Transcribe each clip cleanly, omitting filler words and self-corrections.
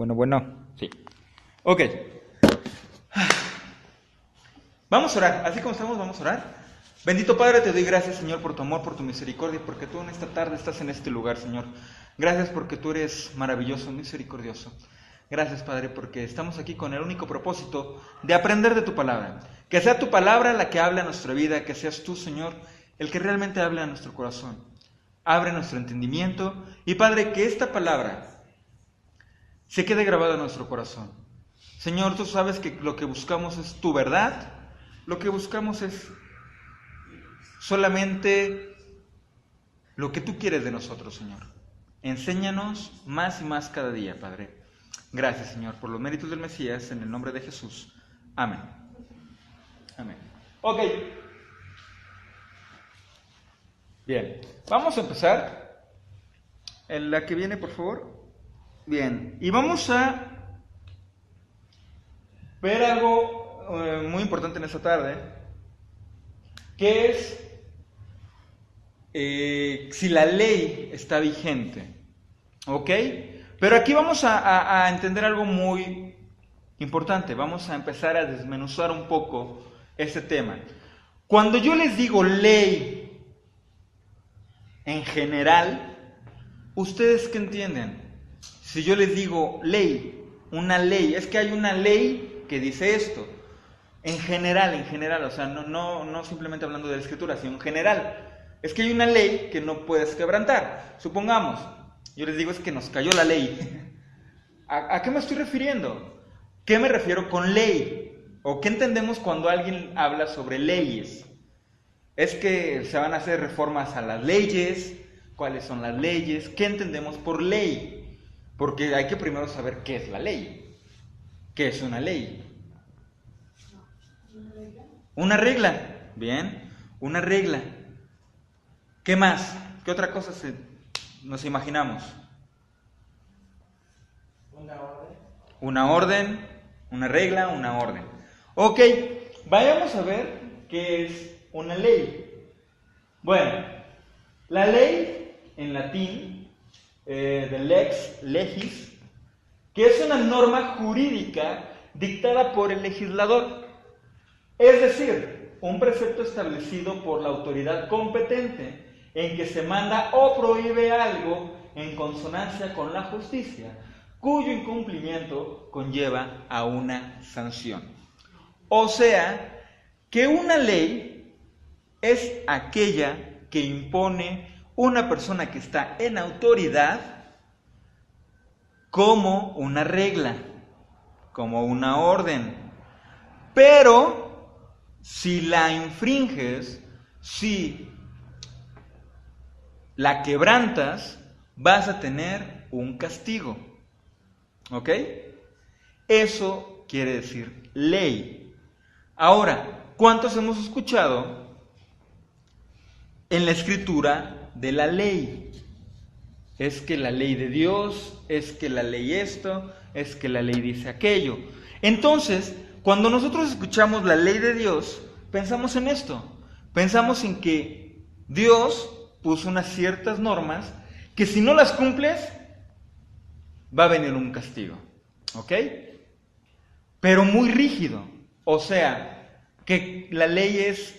Bueno, sí. Ok. Vamos a orar. Así como estamos, vamos a orar. Bendito Padre, te doy gracias, Señor, por tu amor, por tu misericordia, porque tú en esta tarde estás en este lugar, Señor. Gracias porque tú eres maravilloso, misericordioso. Gracias, Padre, porque estamos aquí con el único propósito de aprender de tu palabra. Que sea tu palabra la que hable a nuestra vida, que seas tú, Señor, el que realmente hable a nuestro corazón. Abre nuestro entendimiento y, Padre, que esta palabra se quede grabada en nuestro corazón. Señor, tú sabes que lo que buscamos es tu verdad. Lo que buscamos es solamente lo que tú quieres de nosotros, Señor. Enséñanos más y más cada día, Padre. Gracias, Señor, por los méritos del Mesías, en el nombre de Jesús. Amén. Amén. Ok. Bien, vamos a empezar. En la que viene, por favor. Bien, y vamos a ver algo muy importante en esta tarde, que es si la ley está vigente, ¿ok? Pero aquí vamos a entender algo muy importante, vamos a empezar a desmenuzar un poco este tema. Cuando yo les digo ley en general, ¿ustedes qué entienden? Si yo les digo ley, una ley, es que hay una ley que dice esto, en general, o sea, no simplemente hablando de la escritura, sino en general. Es que hay una ley que no puedes quebrantar. Supongamos, yo les digo es que nos cayó la ley. ¿A qué me estoy refiriendo? ¿Qué me refiero con ley? ¿O qué entendemos cuando alguien habla sobre leyes? Es que se van a hacer reformas a las leyes. ¿Cuáles son las leyes? ¿Qué entendemos por ley? Porque hay que primero saber qué es la ley. ¿Qué es una ley? Una regla. Bien, una regla. ¿Qué más? ¿Qué otra cosa nos imaginamos? Una orden, una regla, una orden. Ok, vayamos a ver qué es una ley. Bueno, la ley en latín, de lex, legis, que es una norma jurídica dictada por el legislador. Es decir, un precepto establecido por la autoridad competente en que se manda o prohíbe algo en consonancia con la justicia, cuyo incumplimiento conlleva a una sanción. O sea, que una ley es aquella que impone una persona que está en autoridad como una regla, como una orden. Pero si la infringes, si la quebrantas, vas a tener un castigo. ¿Ok? Eso quiere decir ley. Ahora, ¿cuántos hemos escuchado en la escritura de la ley? Es que la ley de Dios, es que la ley esto, es que la ley dice aquello. Entonces, cuando nosotros escuchamos la ley de Dios, pensamos en esto. Pensamos en que Dios puso unas ciertas normas que si no las cumples, va a venir un castigo. ¿Ok? Pero muy rígido. O sea, que la ley es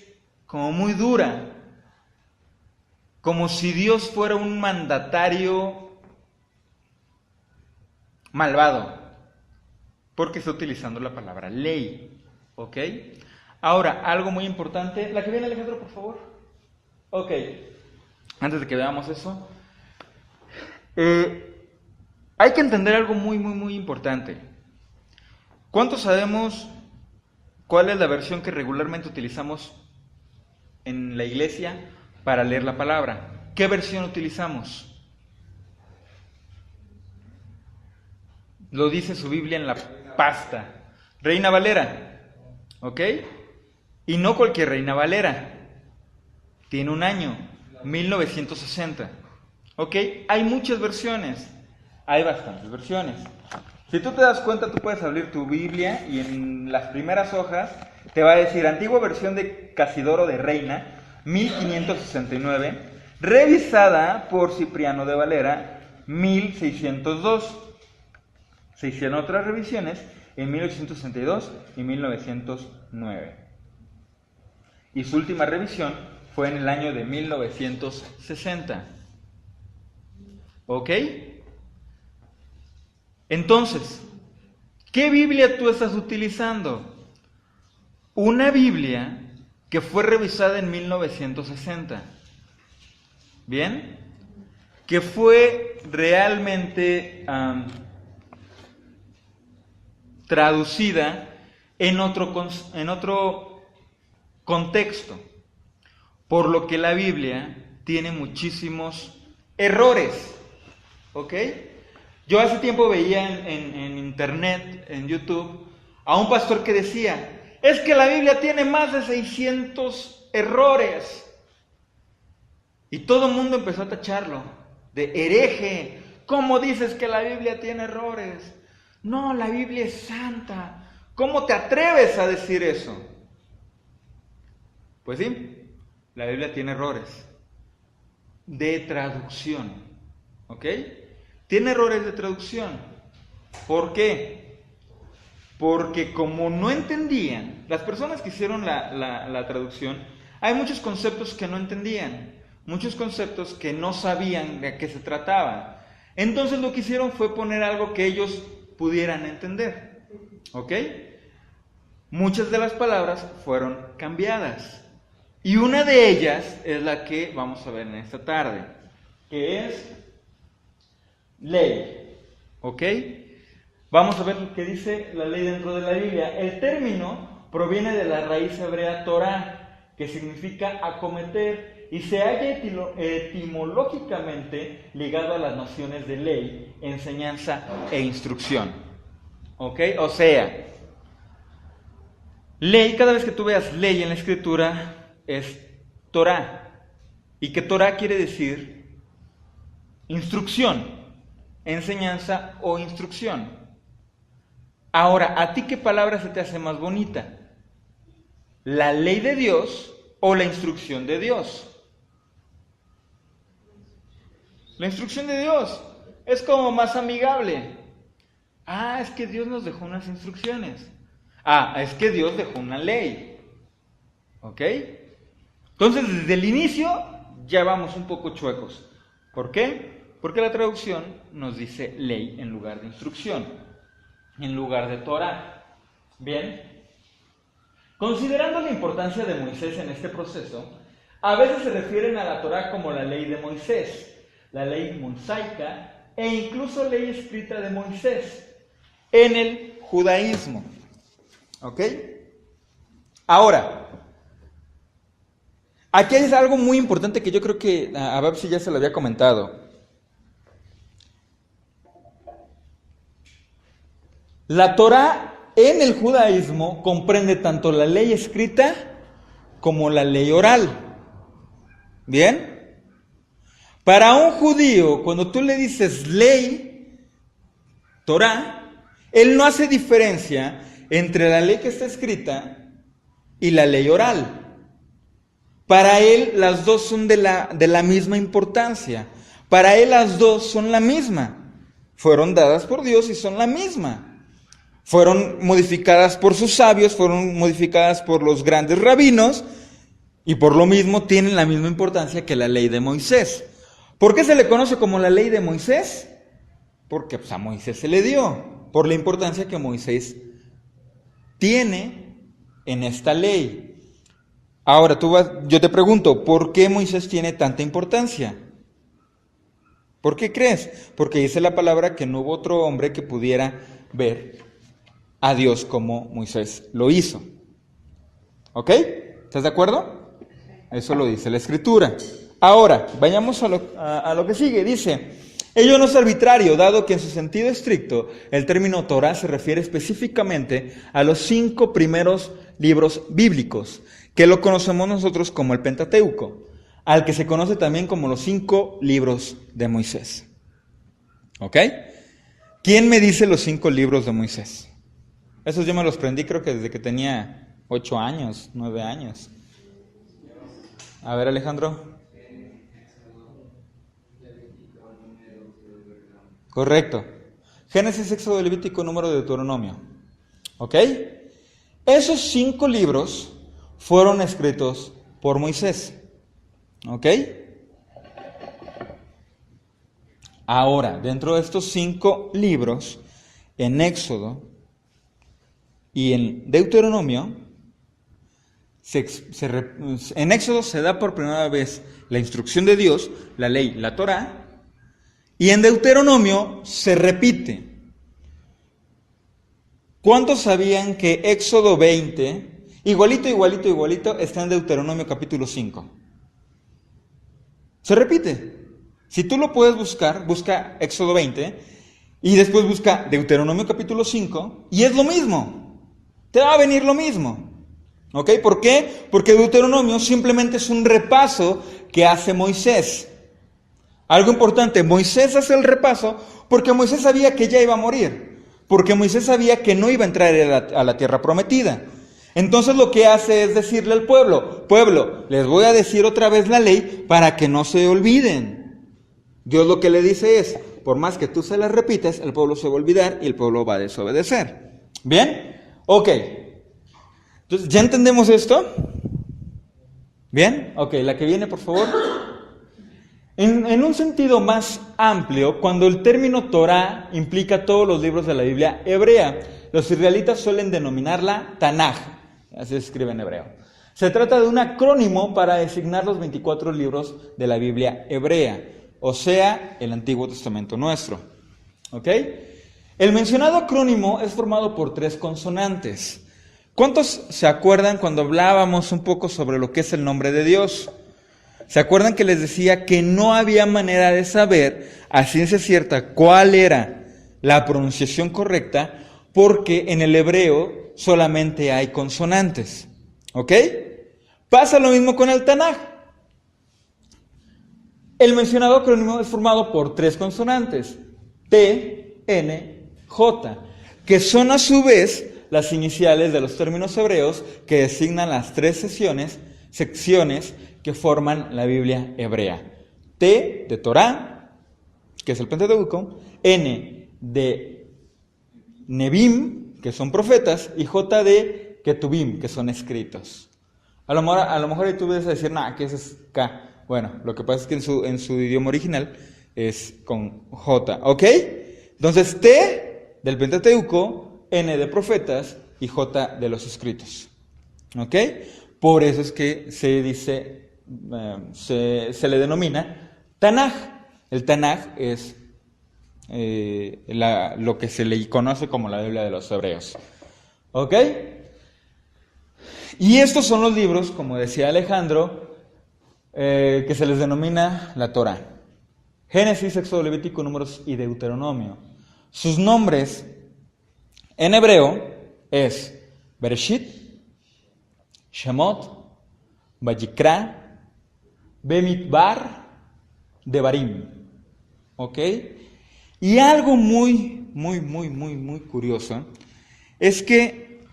como muy dura. Como si Dios fuera un mandatario malvado. Porque está utilizando la palabra ley. ¿Ok? Ahora, algo muy importante. La que viene, Alejandro, por favor. Ok. Antes de que veamos eso. Hay que entender algo muy importante. ¿Cuántos sabemos cuál es la versión que regularmente utilizamos en la iglesia para leer la palabra? ¿Qué versión utilizamos? Lo dice su Biblia en la pasta. Reina Valera. ¿Ok? Y no cualquier Reina Valera. Tiene un año, 1960. ¿Ok? Hay muchas versiones. Hay bastantes versiones. Si tú te das cuenta, tú puedes abrir tu Biblia y en las primeras hojas te va a decir antigua versión de Casidoro de Reina, 1569, revisada por Cipriano de Valera, 1602. Se hicieron otras revisiones en 1862 y 1909. Y su última revisión fue en el año de 1960. ¿Ok? Entonces, ¿qué Biblia tú estás utilizando? Una Biblia que fue revisada en 1960. ¿Bien? Que fue realmente traducida en otro contexto. Por lo que la Biblia tiene muchísimos errores. ¿Ok? Yo hace tiempo veía en internet, en YouTube, a un pastor que decía, es que la Biblia tiene más de 600 errores. Y todo el mundo empezó a tacharlo de hereje. ¿Cómo dices que la Biblia tiene errores? No, la Biblia es santa. ¿Cómo te atreves a decir eso? Pues sí, la Biblia tiene errores de traducción. ¿Ok? Tiene errores de traducción. ¿Por qué? Porque como no entendían, las personas que hicieron la traducción, hay muchos conceptos que no entendían, muchos conceptos que no sabían de qué se trataba. Entonces lo que hicieron fue poner algo que ellos pudieran entender. ¿Ok? Muchas de las palabras fueron cambiadas. Y una de ellas es la que vamos a ver en esta tarde, que es ley. ¿Ok? Vamos a ver lo que dice la ley dentro de la Biblia. El término proviene de la raíz hebrea Torah, que significa acometer, y se halla etimológicamente ligado a las nociones de ley, enseñanza e instrucción. ¿Ok? O sea, ley, cada vez que tú veas ley en la escritura, es Torah. Y que Torah quiere decir instrucción, enseñanza o instrucción. Ahora, ¿a ti qué palabra se te hace más bonita? ¿La ley de Dios o la instrucción de Dios? La instrucción de Dios es como más amigable. Ah, es que Dios nos dejó unas instrucciones. Ah, es que Dios dejó una ley. ¿Ok? Entonces, desde el inicio ya vamos un poco chuecos. ¿Por qué? Porque la traducción nos dice ley en lugar de instrucción, en lugar de Torah. Bien. Considerando la importancia de Moisés en este proceso, a veces se refieren a la Torah como la ley de Moisés, la ley mosaica e incluso ley escrita de Moisés en el judaísmo. ¿Ok? Ahora, aquí hay algo muy importante que yo creo que a ver si ya se lo había comentado. La Torah en el judaísmo comprende tanto la ley escrita como la ley oral. ¿Bien? Para un judío, cuando tú le dices ley, Torah, él no hace diferencia entre la ley que está escrita y la ley oral. Para él las dos son de la misma importancia. Para él las dos son la misma. Fueron dadas por Dios y son la misma. Fueron modificadas por sus sabios, fueron modificadas por los grandes rabinos y por lo mismo tienen la misma importancia que la ley de Moisés. ¿Por qué se le conoce como la ley de Moisés? Porque a Moisés se le dio, por la importancia que Moisés tiene en esta ley. Ahora, yo te pregunto, ¿por qué Moisés tiene tanta importancia? ¿Por qué crees? Porque dice la palabra que no hubo otro hombre que pudiera ver a Dios como Moisés lo hizo. ¿Ok? ¿Estás de acuerdo? Eso lo dice la Escritura. Ahora, vayamos a lo que sigue. Dice, ello no es arbitrario, dado que en su sentido estricto, el término Torah se refiere específicamente a los 5 primeros libros bíblicos, que lo conocemos nosotros como el Pentateuco, al que se conoce también como los 5 libros de Moisés. ¿Ok? ¿Quién me dice los 5 libros de Moisés? Esos yo me los aprendí creo que desde que tenía 8 años, 9 años. A ver, Alejandro. Correcto. Génesis, Éxodo, Levítico, Número, Deuteronomio. ¿Ok? Esos 5 libros fueron escritos por Moisés. ¿Ok? Ahora, dentro de estos 5 libros, en Éxodo y en Deuteronomio, en Éxodo se da por primera vez la instrucción de Dios, la ley, la Torá, y en Deuteronomio se repite. ¿Cuántos sabían que Éxodo 20, igualito, está en Deuteronomio capítulo 5? Se repite. Si tú lo puedes buscar, busca Éxodo 20 y después busca Deuteronomio capítulo 5 y es lo mismo. Te va a venir lo mismo. ¿Ok? ¿Por qué? Porque Deuteronomio simplemente es un repaso que hace Moisés. Algo importante, Moisés hace el repaso porque Moisés sabía que ya iba a morir, porque Moisés sabía que no iba a entrar a la tierra prometida. Entonces lo que hace es decirle al pueblo, les voy a decir otra vez la ley para que no se olviden. Dios lo que le dice es, por más que tú se la repites, el pueblo se va a olvidar y el pueblo va a desobedecer. ¿Bien? Ok. Entonces, ¿ya entendemos esto? ¿Bien? Ok, la que viene, por favor. En un sentido más amplio, cuando el término Torá implica todos los libros de la Biblia hebrea, los israelitas suelen denominarla Tanaj, así se escribe en hebreo. Se trata de un acrónimo para designar los 24 libros de la Biblia hebrea, o sea, el Antiguo Testamento nuestro. ¿Ok? El mencionado acrónimo es formado por 3 consonantes. ¿Cuántos se acuerdan cuando hablábamos un poco sobre lo que es el nombre de Dios? ¿Se acuerdan que les decía que no había manera de saber a ciencia cierta cuál era la pronunciación correcta? Porque en el hebreo solamente hay consonantes. ¿Ok? Pasa lo mismo con el Tanaj. El mencionado acrónimo es formado por 3 consonantes, T, N, J, que son a su vez las iniciales de los términos hebreos que designan las 3 secciones que forman la Biblia hebrea. T de Torá, que es el Pentateuco, N de Nebim, que son profetas, y J de Ketubim, que son escritos. A lo mejor tú vas a decir, que ese es K. Bueno, lo que pasa es que en su idioma original es con J, ¿ok? Entonces, T del Pentateuco, N de profetas y J de los escritos, ¿ok? Por eso es que se dice, se le denomina Tanaj. El Tanaj es lo que se le conoce como la Biblia de los hebreos, ¿ok? Y estos son los libros, como decía Alejandro, que se les denomina la Torá. Génesis, Éxodo, Levítico, Números y Deuteronomio. Sus nombres en hebreo es Bereshit, Shemot, Vayikra, Bemidbar, Devarim. ¿Ok? Y algo muy curioso es que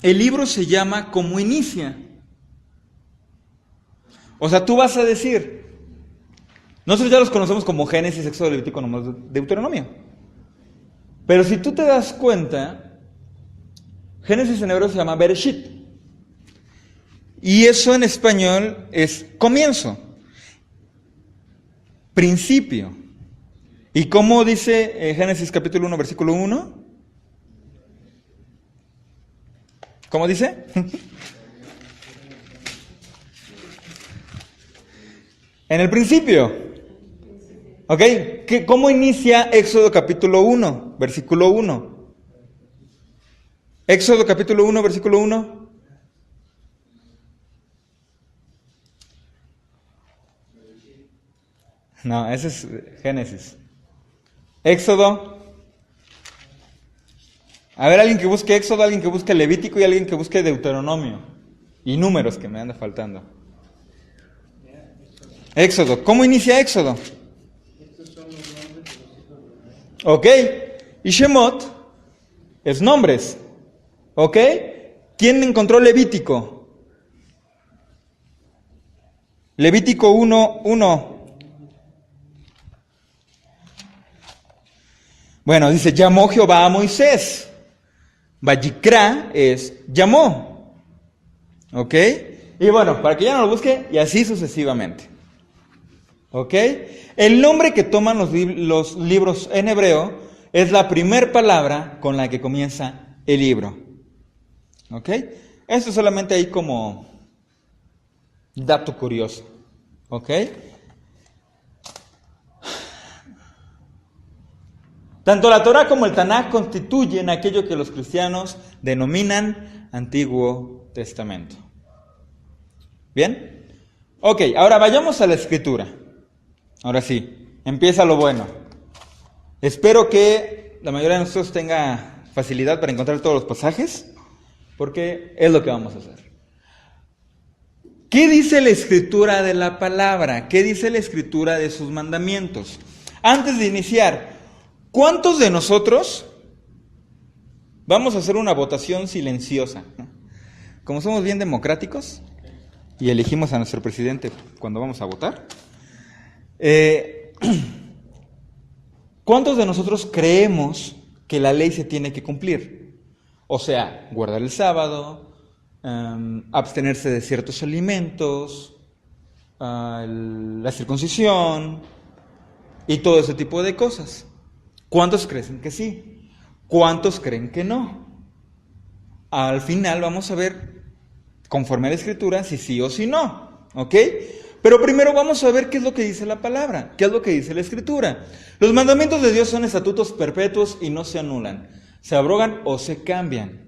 el libro se llama como inicia. O sea, tú vas a decir, nosotros ya los conocemos como Génesis, Éxodo, Levítico, Números, Deuteronomio. Pero si tú te das cuenta, Génesis en hebreo se llama Bereshit. Y eso en español es comienzo, principio. ¿Y cómo dice Génesis capítulo 1, versículo 1? ¿Cómo dice? En el principio. ¿Ok? ¿Cómo inicia Éxodo capítulo 1, versículo 1? Éxodo capítulo 1, versículo 1. No, ese es Génesis. Éxodo. A ver, alguien que busque Éxodo, alguien que busque Levítico y alguien que busque Deuteronomio. Y números que me anda faltando. Éxodo. ¿Cómo inicia Éxodo? Ok. Y Shemot es nombres. ¿Ok? ¿Quién encontró Levítico? Levítico 1:1. Bueno, dice, llamó Jehová a Moisés. Vayikra es llamó. ¿Ok? Y bueno, para que ya no lo busque, y así sucesivamente. ¿Ok? El nombre que toman los libros en hebreo es la primera palabra con la que comienza el libro. ¿Ok? Esto solamente ahí como dato curioso. ¿Ok? Tanto la Torá como el Tanaj constituyen aquello que los cristianos denominan Antiguo Testamento. ¿Bien? Ok, ahora vayamos a la Escritura. Ahora sí, empieza lo bueno. Espero que la mayoría de nosotros tenga facilidad para encontrar todos los pasajes, porque es lo que vamos a hacer. ¿Qué dice la Escritura de la palabra? ¿Qué dice la Escritura de sus mandamientos? Antes de iniciar, ¿cuántos de nosotros vamos a hacer una votación silenciosa? Como somos bien democráticos y elegimos a nuestro presidente cuando vamos a votar, ¿cuántos de nosotros creemos que la ley se tiene que cumplir? O sea, guardar el sábado, abstenerse de ciertos alimentos, la circuncisión y todo ese tipo de cosas. ¿Cuántos creen que sí? ¿Cuántos creen que no? Al final vamos a ver, conforme a la Escritura, si sí o si no. ¿Ok? Pero primero vamos a ver qué es lo que dice la palabra, qué es lo que dice la Escritura. Los mandamientos de Dios son estatutos perpetuos y no se anulan, se abrogan o se cambian.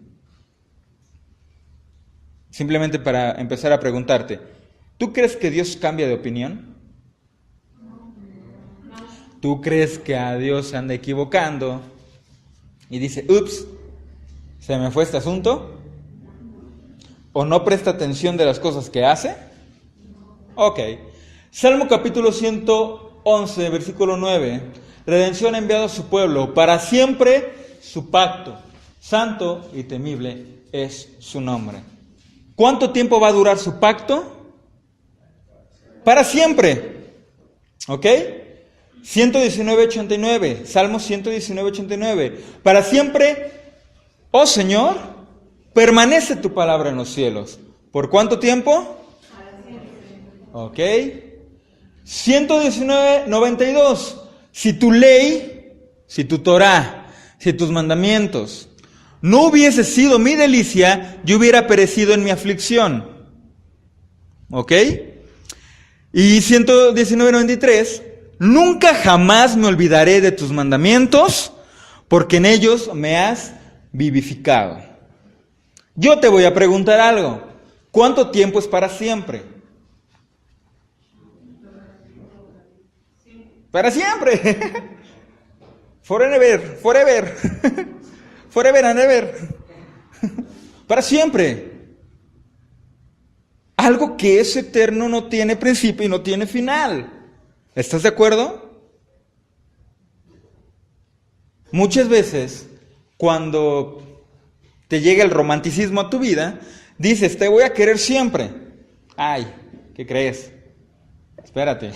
Simplemente para empezar a preguntarte, ¿tú crees que Dios cambia de opinión? ¿Tú crees que a Dios se anda equivocando y dice, ups, se me fue este asunto? ¿O no presta atención de las cosas que hace? Ok. Salmo capítulo 111, versículo 9. Redención ha enviado a su pueblo, para siempre su pacto. Santo y temible es su nombre. ¿Cuánto tiempo va a durar su pacto? Para siempre. ¿Ok? 119:89, Salmo 119:89. Para siempre, oh Señor, permanece tu palabra en los cielos. ¿Por cuánto tiempo? Para siempre. Ok. 119:92. Si tu ley, si tu Torá, si tus mandamientos no hubiese sido mi delicia, yo hubiera perecido en mi aflicción. ¿Ok? Y 119:93. Nunca jamás me olvidaré de tus mandamientos, porque en ellos me has vivificado. Yo te voy a preguntar algo. ¿Cuánto tiempo es para siempre? Para siempre. Forever, forever. Forever and ever. Para siempre. Algo que es eterno no tiene principio y no tiene final. ¿Estás de acuerdo? Muchas veces, cuando te llega el romanticismo a tu vida, dices, te voy a querer siempre. Ay, ¿qué crees? Espérate.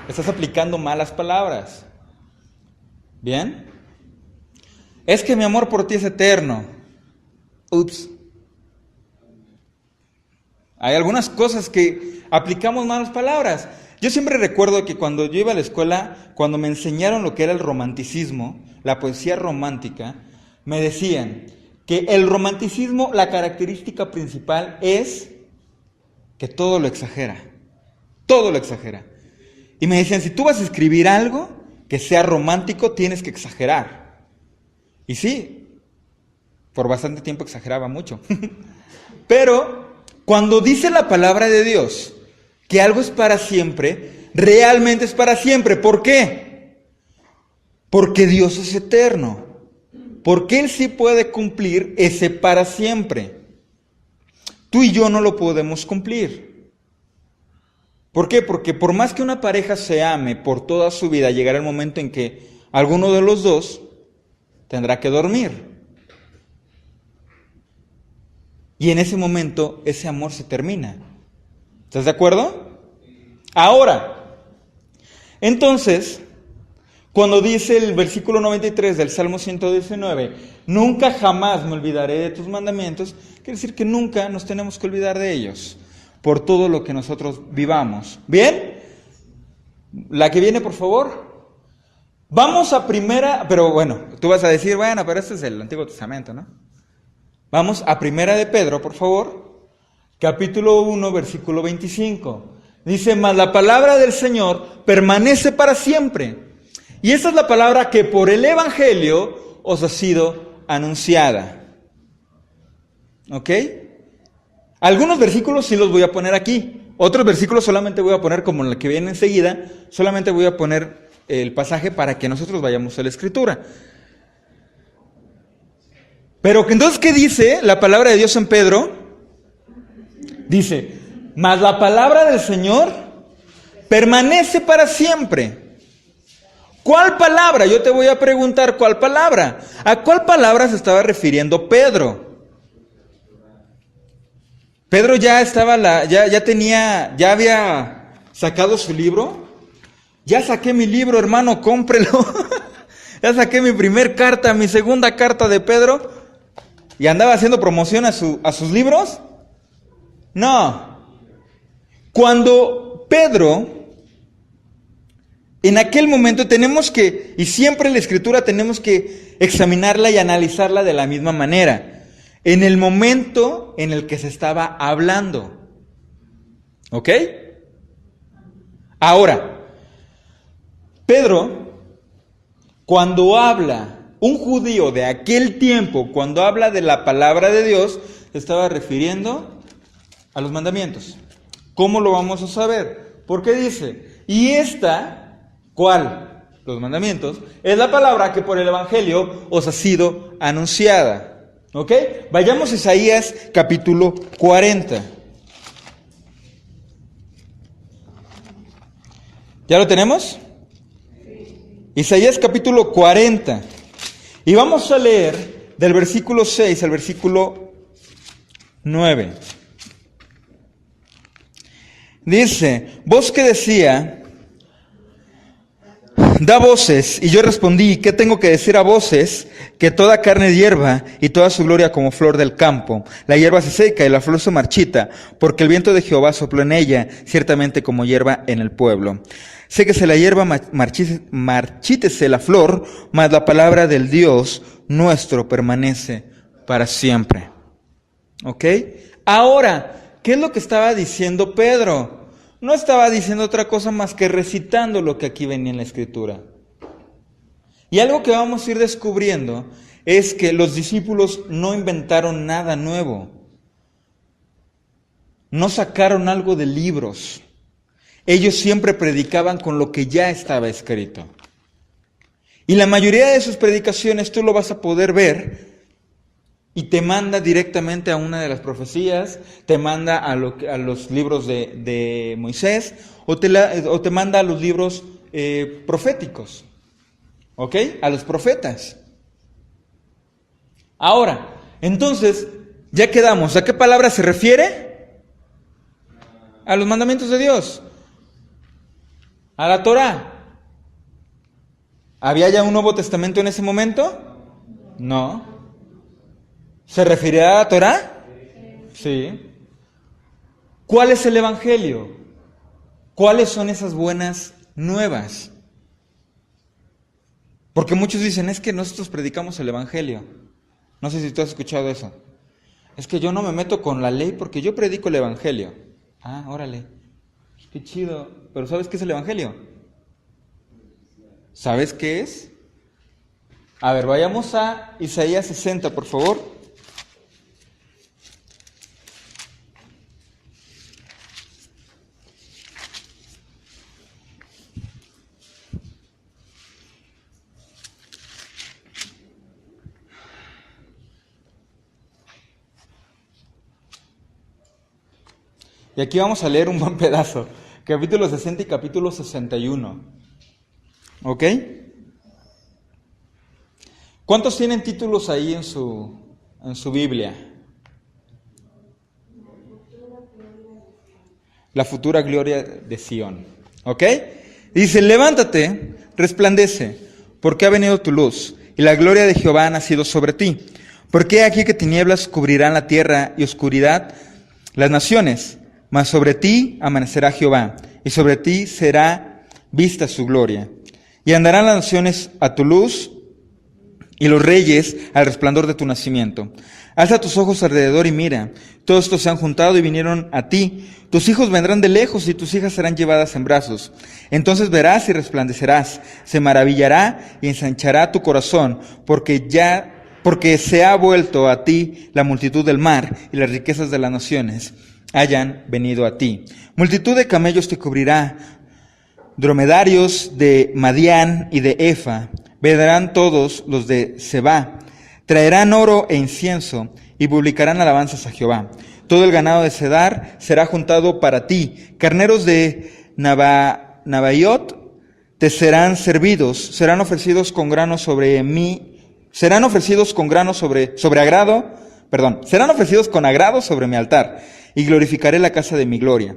Estás aplicando malas palabras. ¿Bien? Es que mi amor por ti es eterno. Ups. Hay algunas cosas que aplicamos malas palabras. Yo siempre recuerdo que cuando yo iba a la escuela, cuando me enseñaron lo que era el romanticismo, la poesía romántica, me decían que el romanticismo, la característica principal es que todo lo exagera. Todo lo exagera. Y me decían, si tú vas a escribir algo que sea romántico, tienes que exagerar. Y sí, por bastante tiempo exageraba mucho. Pero cuando dice la palabra de Dios que algo es para siempre, realmente es para siempre. ¿Por qué? Porque Dios es eterno. Porque Él sí puede cumplir ese para siempre. Tú y yo no lo podemos cumplir. ¿Por qué? Porque por más que una pareja se ame por toda su vida, llegará el momento en que alguno de los dos tendrá que dormir. Y en ese momento ese amor se termina. ¿Estás de acuerdo? Ahora, entonces, Cuando dice el versículo 93 del Salmo 119, nunca jamás me olvidaré de tus mandamientos, quiere decir que nunca nos tenemos que olvidar de ellos, por todo lo que nosotros vivamos. ¿Bien? La que viene, por favor. Vamos a primera, pero bueno, tú vas a decir, bueno, pero este es el Antiguo Testamento, ¿no? Vamos a primera de Pedro, por favor, capítulo 1, versículo 25. Dice, mas la palabra del Señor permanece para siempre. Y esa es la palabra que por el Evangelio os ha sido anunciada. ¿Ok? Algunos versículos sí los voy a poner aquí. Otros versículos solamente voy a poner como el que viene enseguida. Solamente voy a poner el pasaje para que nosotros vayamos a la Escritura. Pero entonces, ¿qué dice la palabra de Dios en Pedro? Dice, mas la palabra del Señor permanece para siempre. ¿Cuál palabra? Yo te voy a preguntar, ¿cuál palabra? ¿A cuál palabra se estaba refiriendo Pedro? Pedro ya estaba, ya había sacado su libro. Ya saqué mi libro, hermano, cómprelo. Ya saqué mi primer carta, mi segunda carta de Pedro. ¿Y andaba haciendo promoción a sus libros? No. Cuando Pedro, en aquel momento tenemos que, y siempre en la Escritura tenemos que examinarla y analizarla de la misma manera. En el momento en el que se estaba hablando. ¿Ok? Ahora, Pedro, cuando habla, un judío de aquel tiempo, cuando habla de la palabra de Dios, se estaba refiriendo a los mandamientos. ¿Cómo lo vamos a saber? Porque dice, y esta, ¿cuál? Los mandamientos, es la palabra que por el Evangelio os ha sido anunciada. ¿Ok? Vayamos a Isaías capítulo 40. ¿Ya lo tenemos? Isaías capítulo 40. Y vamos a leer del versículo 6 al versículo 9. Dice, voz que decía, da voces, y yo respondí, ¿qué tengo que decir a voces? Que toda carne es hierba, y toda su gloria como flor del campo. La hierba se seca y la flor se marchita, porque el viento de Jehová sopló en ella, ciertamente como hierba en el pueblo. Séquese la hierba, marchítese la flor, mas la palabra del Dios nuestro permanece para siempre. ¿Ok? Ahora, ¿qué es lo que estaba diciendo Pedro? No estaba diciendo otra cosa más que recitando lo que aquí venía en la Escritura. Y algo que vamos a ir descubriendo es que los discípulos no inventaron nada nuevo. No sacaron algo de libros. Ellos siempre predicaban con lo que ya estaba escrito. Y la mayoría de sus predicaciones tú lo vas a poder ver y te manda directamente a una de las profecías, te manda a los libros de Moisés o te manda a los libros proféticos. ¿Ok? A los profetas. Ahora, entonces, ya quedamos. ¿A qué palabra se refiere? A los mandamientos de Dios. A la Torá. ¿Había ya un Nuevo Testamento en ese momento? No. ¿Se refería a la Torá? Sí. ¿Cuál es el Evangelio? ¿Cuáles son esas buenas nuevas? Porque muchos dicen, es que nosotros predicamos el Evangelio. No sé si tú has escuchado eso. Es que yo no me meto con la ley porque yo predico el Evangelio. Ah, órale. Qué chido. Pero ¿sabes qué es el Evangelio? ¿Sabes qué es? A ver, vayamos a Isaías 60, por favor. Y aquí vamos a leer un buen pedazo. Capítulo 60 y capítulo 61. ¿Ok? ¿Cuántos tienen títulos ahí en su Biblia? La futura gloria de Sión. ¿Ok? Dice, levántate, resplandece, porque ha venido tu luz, y la gloria de Jehová ha nacido sobre ti. Porque aquí que tinieblas cubrirán la tierra y oscuridad las naciones, mas sobre ti amanecerá Jehová, y sobre ti será vista su gloria. Y andarán las naciones a tu luz, y los reyes al resplandor de tu nacimiento. Alza tus ojos alrededor y mira, todos estos se han juntado y vinieron a ti. Tus hijos vendrán de lejos y tus hijas serán llevadas en brazos. Entonces verás y resplandecerás, se maravillará y ensanchará tu corazón, porque se ha vuelto a ti la multitud del mar y las riquezas de las naciones hayan venido a ti. Multitud de camellos te cubrirá, dromedarios de Madián y de Efa, vendrán todos los de Seba, traerán oro e incienso y publicarán alabanzas a Jehová. Todo el ganado de Cedar será juntado para ti, carneros de Nabaiot te serán servidos, serán ofrecidos con grano sobre agrado sobre mi altar, y glorificaré la casa de mi gloria.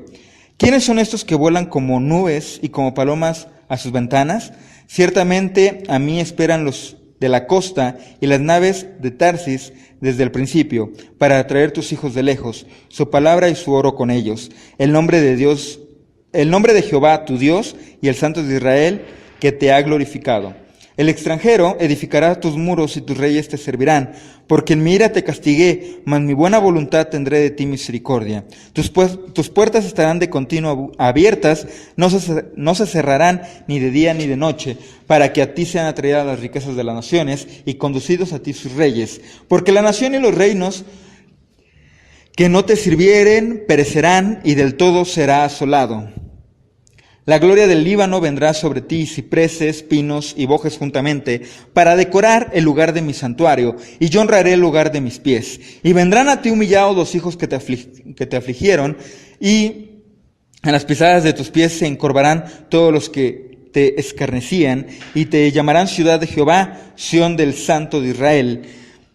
¿Quiénes son estos que vuelan como nubes y como palomas a sus ventanas? Ciertamente a mí esperan los de la costa y las naves de Tarsis desde el principio, para atraer tus hijos de lejos, su palabra y su oro con ellos, el nombre de Jehová tu Dios y el Santo de Israel que te ha glorificado. El extranjero edificará tus muros y tus reyes te servirán, porque en mi ira te castigué, mas mi buena voluntad tendré de ti misericordia. Tus puertas estarán de continuo abiertas, no se cerrarán ni de día ni de noche, para que a ti sean atraídas las riquezas de las naciones y conducidos a ti sus reyes. Porque la nación y los reinos que no te sirvieren perecerán y del todo será asolado. La gloria del Líbano vendrá sobre ti, cipreses, pinos y bojes juntamente, para decorar el lugar de mi santuario, y yo honraré el lugar de mis pies. Y vendrán a ti humillados los hijos que te afligieron, y a las pisadas de tus pies se encorvarán todos los que te escarnecían, y te llamarán ciudad de Jehová, Sión del Santo de Israel,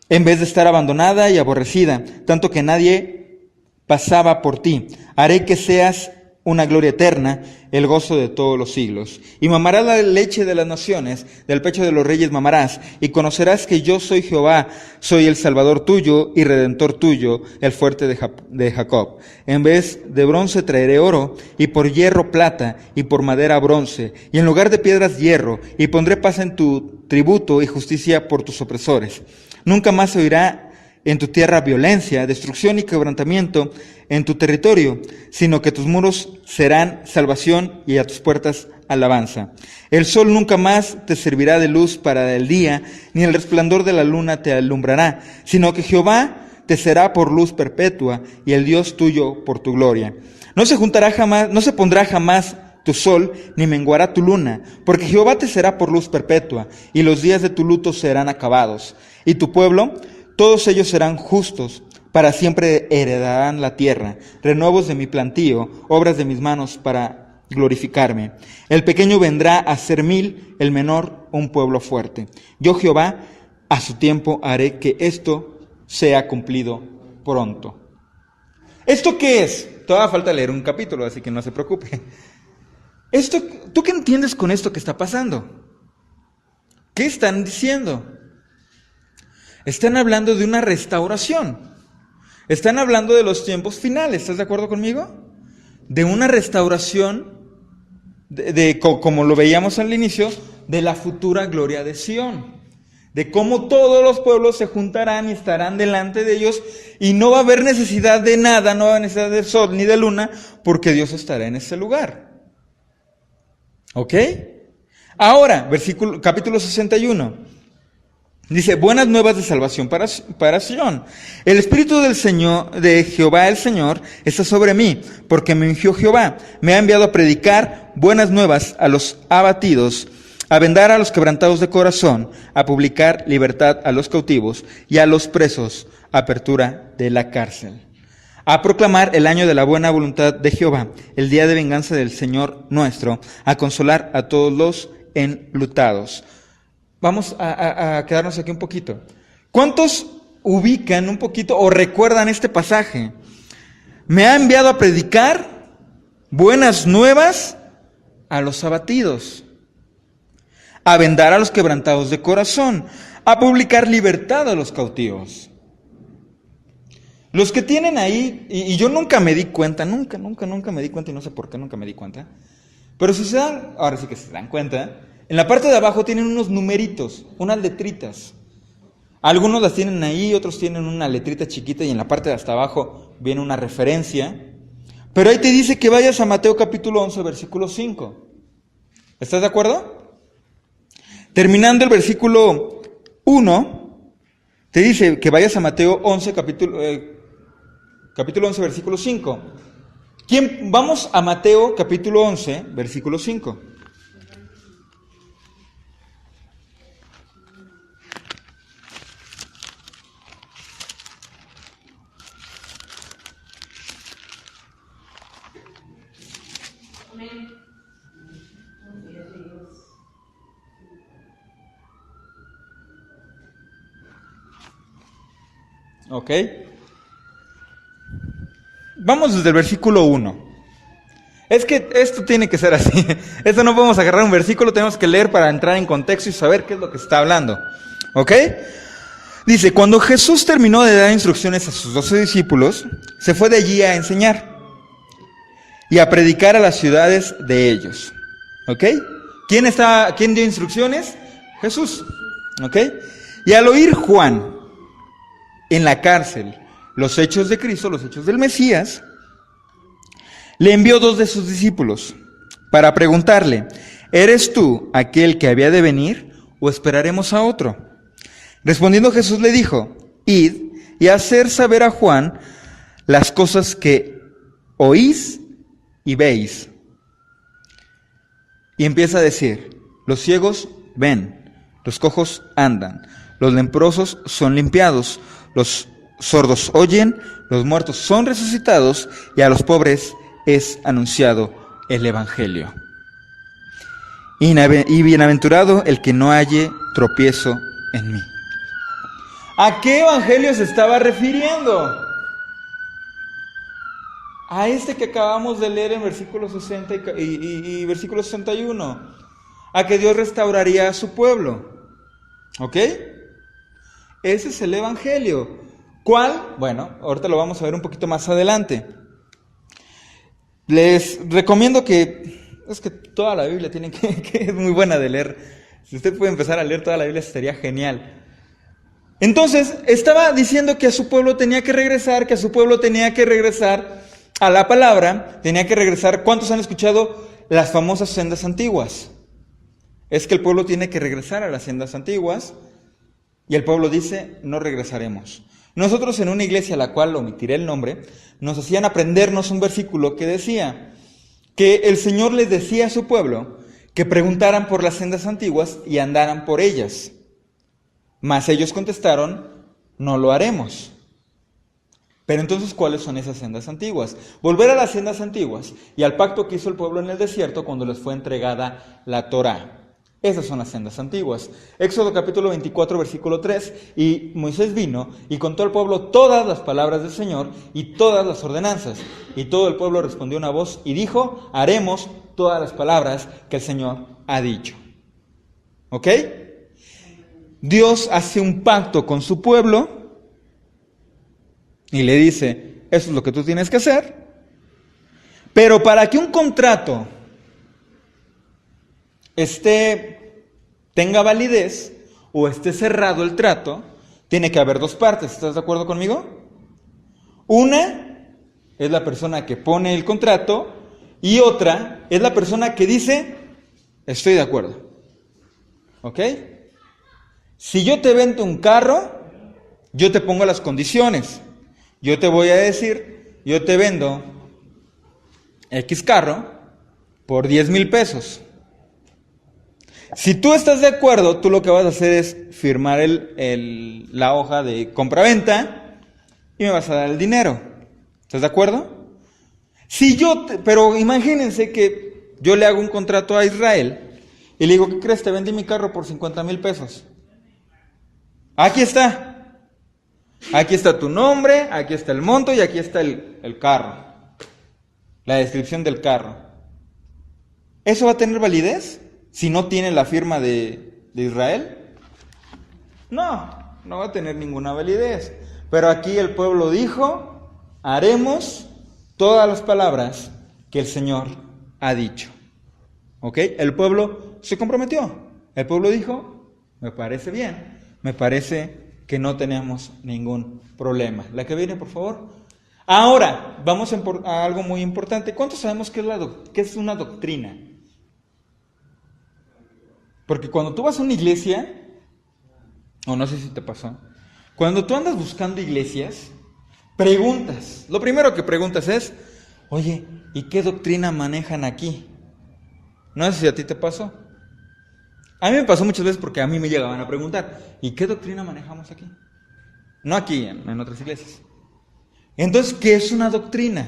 en vez de estar abandonada y aborrecida, tanto que nadie pasaba por ti. Haré que seas una gloria eterna, el gozo de todos los siglos. Y mamarás la leche de las naciones, del pecho de los reyes mamarás, y conocerás que yo soy Jehová, soy el Salvador tuyo y Redentor tuyo, el fuerte de Jacob. En vez de bronce traeré oro, y por hierro plata, y por madera bronce, y en lugar de piedras hierro, y pondré paz en tu tributo y justicia por tus opresores. Nunca más se oirá en tu tierra violencia, destrucción y quebrantamiento en tu territorio, sino que tus muros serán salvación y a tus puertas alabanza. El sol nunca más te servirá de luz para el día, ni el resplandor de la luna te alumbrará, sino que Jehová te será por luz perpetua y el Dios tuyo por tu gloria. No se pondrá jamás tu sol, ni menguará tu luna, porque Jehová te será por luz perpetua, y los días de tu luto serán acabados. Y tu pueblo, todos ellos serán justos, para siempre heredarán la tierra, renuevos de mi plantío, obras de mis manos para glorificarme. El pequeño vendrá a ser 1000, el menor un pueblo fuerte. Yo Jehová, a su tiempo haré que esto sea cumplido pronto. ¿Esto qué es? Todavía falta leer un capítulo, así que no se preocupe. ¿Tú qué entiendes con esto que está pasando? ¿Qué están diciendo? Están hablando de una restauración. Están hablando de los tiempos finales, ¿estás de acuerdo conmigo? De una restauración, como lo veíamos al inicio, de la futura gloria de Sión. De cómo todos los pueblos se juntarán y estarán delante de ellos y no va a haber necesidad de nada, no va a haber necesidad del sol ni de luna, porque Dios estará en ese lugar. ¿Ok? Ahora, capítulo 61. Dice, buenas nuevas de salvación para Sión. El Espíritu del Señor, de Jehová el Señor, está sobre mí, porque me ungió Jehová. Me ha enviado a predicar buenas nuevas a los abatidos, a vendar a los quebrantados de corazón, a publicar libertad a los cautivos y a los presos, apertura de la cárcel. A proclamar el año de la buena voluntad de Jehová, el día de venganza del Señor nuestro, a consolar a todos los enlutados. Vamos a quedarnos aquí un poquito. ¿Cuántos ubican un poquito o recuerdan este pasaje? Me ha enviado a predicar buenas nuevas a los abatidos. a vendar a los quebrantados de corazón, a publicar libertad a los cautivos. Los que tienen ahí, y yo nunca me di cuenta, nunca me di cuenta, y no sé por qué nunca me di cuenta, pero si se dan, ahora sí que se dan cuenta, en la parte de abajo tienen unos numeritos, unas letritas. Algunos las tienen ahí, otros tienen una letrita chiquita y en la parte de hasta abajo viene una referencia. Pero ahí te dice que vayas a Mateo capítulo 11, versículo 5. ¿Estás de acuerdo? Terminando el versículo 1, te dice que vayas a Mateo 11, capítulo 11, versículo 5. Vamos a Mateo capítulo 11, versículo 5. ¿Ok? Vamos desde el versículo 1. Es que esto tiene que ser así. Esto no podemos agarrar un versículo, tenemos que leer para entrar en contexto y saber qué es lo que está hablando. ¿Ok? Dice, cuando Jesús terminó de dar instrucciones a sus 12 discípulos, se fue de allí a enseñar y a predicar a las ciudades de ellos. ¿Ok? ¿Quién dio instrucciones? Jesús. ¿Ok? Y al oír Juan en la cárcel los hechos de Cristo, los hechos del Mesías, le envió 2 de sus discípulos para preguntarle, ¿eres tú aquel que había de venir o esperaremos a otro? Respondiendo Jesús le dijo, id y hacer saber a Juan las cosas que oís y veis. Y empieza a decir, los ciegos ven, los cojos andan, los leprosos son limpiados, los sordos oyen, los muertos son resucitados y a los pobres es anunciado el Evangelio. Y bienaventurado el que no halle tropiezo en mí. ¿A qué evangelio se estaba refiriendo? A este que acabamos de leer en versículo 60 y versículo 61. A que Dios restauraría a su pueblo. ¿Ok? Ese es el evangelio. ¿Cuál? Bueno, ahorita lo vamos a ver un poquito más adelante. Les recomiendo es que toda la Biblia tiene que es muy buena de leer. Si usted puede empezar a leer toda la Biblia sería genial. Entonces, estaba diciendo que a su pueblo tenía que regresar, a la palabra, tenía que regresar. ¿Cuántos han escuchado las famosas sendas antiguas? Es que el pueblo tiene que regresar a las sendas antiguas y el pueblo dice, no regresaremos. Nosotros en una iglesia a la cual omitiré el nombre, nos hacían aprendernos un versículo que decía que el Señor les decía a su pueblo que preguntaran por las sendas antiguas y andaran por ellas. Mas ellos contestaron, no lo haremos. Pero entonces, ¿cuáles son esas sendas antiguas? Volver a las sendas antiguas y al pacto que hizo el pueblo en el desierto cuando les fue entregada la Torá. Esas son las sendas antiguas. Éxodo capítulo 24, versículo 3. Y Moisés vino y contó al pueblo todas las palabras del Señor y todas las ordenanzas. Y todo el pueblo respondió una voz y dijo, haremos todas las palabras que el Señor ha dicho. ¿Ok? Dios hace un pacto con su pueblo y le dice, eso es lo que tú tienes que hacer. Pero para que un contrato tenga validez o esté cerrado el trato, tiene que haber 2 partes. ¿Estás de acuerdo conmigo? Una es la persona que pone el contrato y otra es la persona que dice, estoy de acuerdo. ¿Ok? Si yo te vendo un carro, yo te pongo las condiciones. Yo te voy a decir, yo te vendo X carro por 10,000 pesos. Si tú estás de acuerdo, tú lo que vas a hacer es firmar la hoja de compraventa y me vas a dar el dinero. ¿Estás de acuerdo? Pero imagínense que yo le hago un contrato a Israel y le digo, ¿qué crees? Te vendí mi carro por 50,000 pesos. Aquí está. Aquí está tu nombre, aquí está el monto y aquí está el carro. La descripción del carro. ¿Eso va a tener validez? si no tiene la firma de Israel? No va a tener ninguna validez. Pero aquí el pueblo dijo, haremos todas las palabras que el Señor ha dicho. ¿Ok? El pueblo se comprometió. El pueblo dijo, me parece bien, me parece que no tenemos ningún problema. La que viene, por favor. Ahora, vamos a algo muy importante. ¿Cuántos sabemos qué es una doctrina? Porque cuando tú vas a una iglesia, o no sé si te pasó, cuando tú andas buscando iglesias, preguntas. Lo primero que preguntas es, oye, ¿y qué doctrina manejan aquí? No sé si a ti te pasó. A mí me pasó muchas veces porque a mí me llegaban a preguntar, ¿y qué doctrina manejamos aquí? No aquí, en otras iglesias. Entonces, ¿qué es una doctrina?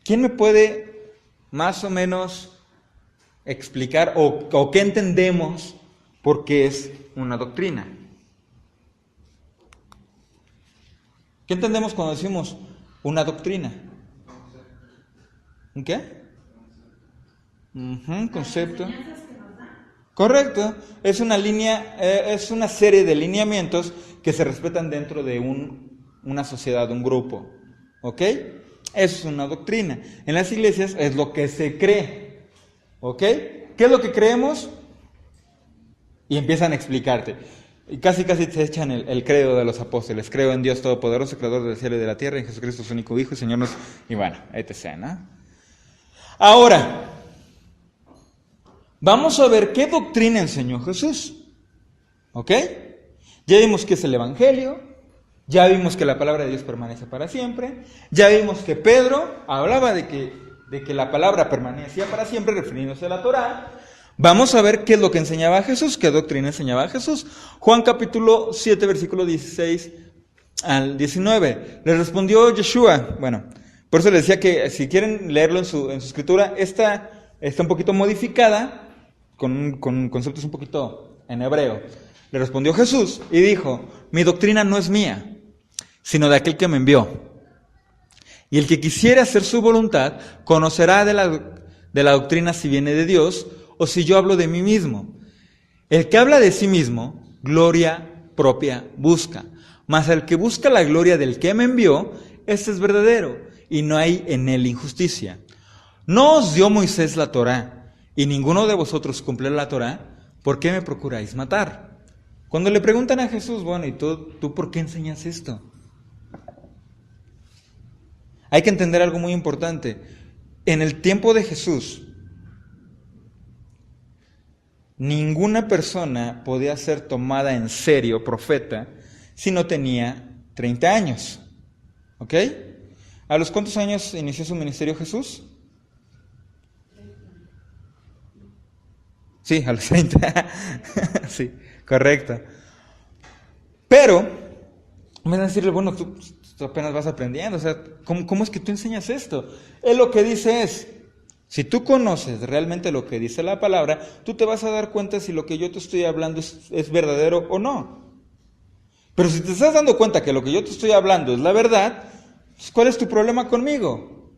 ¿Quién me puede más o menos explicar o qué entendemos por qué es una doctrina? ¿Qué entendemos cuando decimos una doctrina? ¿Un qué? Concepto. Correcto. Es una línea, es una serie de lineamientos que se respetan dentro de una sociedad, un grupo. ¿Ok? Eso es una doctrina. En las iglesias es lo que se cree. ¿Ok? ¿Qué es lo que creemos? Y empiezan a explicarte. Y casi te echan el credo de los apóstoles. Creo en Dios Todopoderoso, Creador del cielo y de la tierra, en Jesucristo su único Hijo y Señor nuestro. Y bueno, etc., ¿no? Ahora, vamos a ver qué doctrina enseñó Jesús. ¿Ok? Ya vimos que es el Evangelio. Ya vimos que la palabra de Dios permanece para siempre. Ya vimos que Pedro hablaba de que la palabra permanecía para siempre, refiriéndose a la Torá. Vamos a ver qué es lo que enseñaba Jesús, qué doctrina enseñaba Jesús. Juan capítulo 7, versículo 16 al 19. Le respondió Yeshua. Bueno, por eso les decía que si quieren leerlo en su escritura, está un poquito modificada, con conceptos un poquito en hebreo. Le respondió Jesús y dijo, mi doctrina no es mía, sino de aquel que me envió. Y el que quisiere hacer su voluntad, conocerá de la doctrina si viene de Dios, o si yo hablo de mí mismo. El que habla de sí mismo, gloria propia busca. Mas el que busca la gloria del que me envió, este es verdadero, y no hay en él injusticia. No os dio Moisés la Torá, y ninguno de vosotros cumple la Torá, ¿por qué me procuráis matar? Cuando le preguntan a Jesús, bueno, ¿y tú por qué enseñas esto? Hay que entender algo muy importante. En el tiempo de Jesús, ninguna persona podía ser tomada en serio, profeta, si no tenía 30 años. ¿Ok? ¿A los cuántos años inició su ministerio Jesús? Sí, a los 30. Sí, correcto. Pero, me van a decirle, bueno, tú apenas vas aprendiendo, o sea, ¿cómo es que tú enseñas esto? Él lo que dice es, si tú conoces realmente lo que dice la palabra, tú te vas a dar cuenta si lo que yo te estoy hablando es verdadero o no. Pero si te estás dando cuenta que lo que yo te estoy hablando es la verdad, ¿cuál es tu problema conmigo?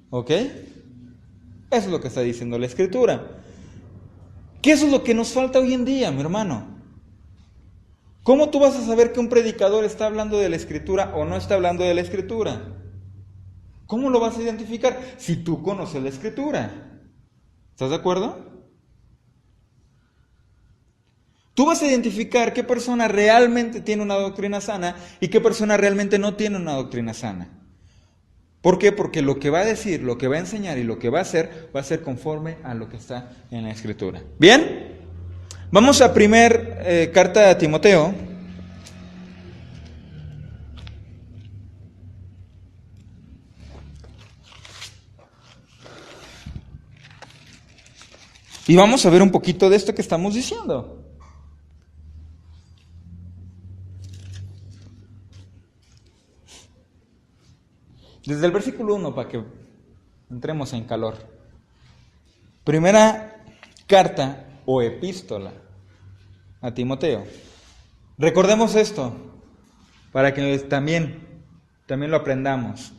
¿Ok? Eso es lo que está diciendo la Escritura. ¿Qué es lo que nos falta hoy en día, mi hermano? ¿Cómo tú vas a saber que un predicador está hablando de la Escritura o no está hablando de la Escritura? ¿Cómo lo vas a identificar? Si tú conoces la Escritura. ¿Estás de acuerdo? Tú vas a identificar qué persona realmente tiene una doctrina sana y qué persona realmente no tiene una doctrina sana. ¿Por qué? Porque lo que va a decir, lo que va a enseñar y lo que va a ser conforme a lo que está en la Escritura. ¿Bien? Vamos a primer carta a Timoteo. Y vamos a ver un poquito de esto que estamos diciendo. Desde el versículo 1 para que entremos en calor. Primera carta o epístola a Timoteo. Recordemos esto para que también lo aprendamos.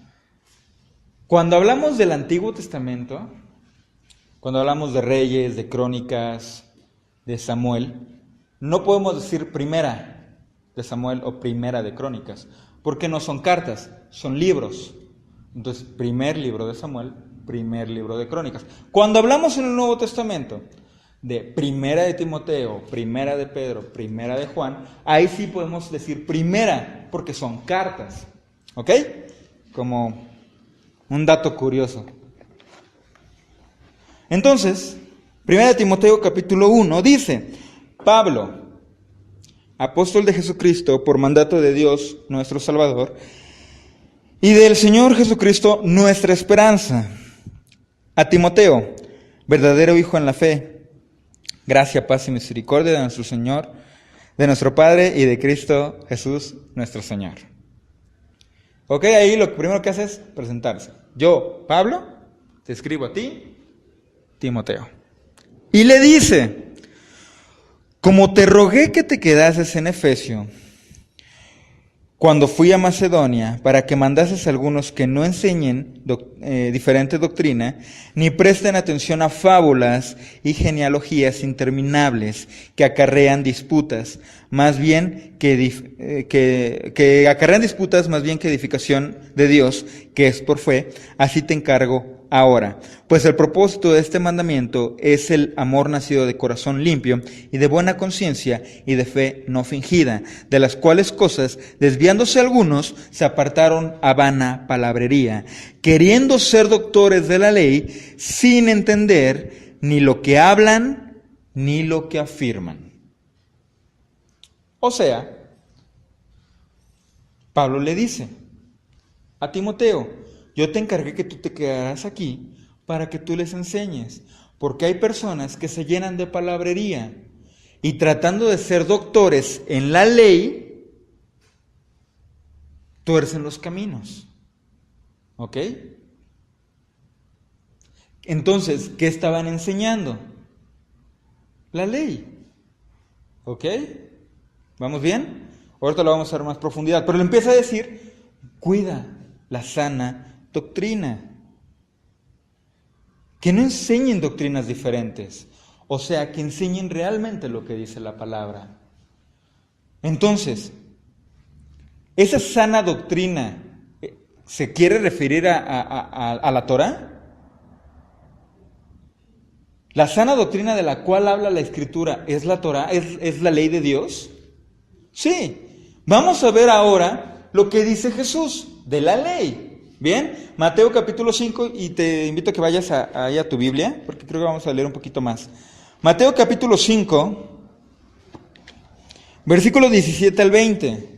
Cuando hablamos del Antiguo Testamento, cuando hablamos de Reyes, de Crónicas, de Samuel, no podemos decir primera de Samuel o primera de Crónicas, porque no son cartas, son libros. Entonces, primer libro de Samuel, primer libro de Crónicas. Cuando hablamos en el Nuevo Testamento de primera de Timoteo, primera de Pedro, primera de Juan, ahí sí podemos decir primera, porque son cartas. ¿Ok? Como un dato curioso. Entonces, primera de Timoteo capítulo 1 dice: Pablo, apóstol de Jesucristo, por mandato de Dios nuestro Salvador, y del Señor Jesucristo nuestra esperanza, a Timoteo, verdadero hijo en la fe, gracia, paz y misericordia de nuestro Señor, de nuestro Padre y de Cristo Jesús nuestro Señor. Ok, ahí lo primero que hace es presentarse. Yo, Pablo, te escribo a ti, Timoteo. Y le dice: como te rogué que te quedases en Efesio, cuando fui a Macedonia, para que mandases a algunos que no enseñen diferente doctrina, ni presten atención a fábulas y genealogías interminables que acarrean disputas, más bien que acarrean disputas más bien que edificación de Dios, que es por fe, así te encargo ahora. Pues el propósito de este mandamiento es el amor nacido de corazón limpio y de buena conciencia y de fe no fingida, de las cuales cosas, desviándose algunos, se apartaron a vana palabrería, queriendo ser doctores de la ley, sin entender ni lo que hablan ni lo que afirman. O sea, Pablo le dice a Timoteo: yo te encargué que tú te quedaras aquí para que tú les enseñes, porque hay personas que se llenan de palabrería y tratando de ser doctores en la ley, tuercen los caminos. ¿Ok? Entonces, ¿qué estaban enseñando? La ley. ¿Ok? ¿Vamos bien? Ahorita lo vamos a ver más profundidad, pero le empieza a decir: cuida la sana doctrina. Que no enseñen doctrinas diferentes, o sea, que enseñen realmente lo que dice la palabra. Entonces, ¿esa sana doctrina se quiere referir a la Torá? ¿La sana doctrina de la cual habla la Escritura es la Torá? ¿Es la ley de Dios? Sí. Vamos a ver ahora lo que dice Jesús de la ley. Bien, Mateo capítulo 5, y te invito a que vayas ahí a tu Biblia, porque creo que vamos a leer un poquito más. Mateo capítulo 5, versículos 17 al 20.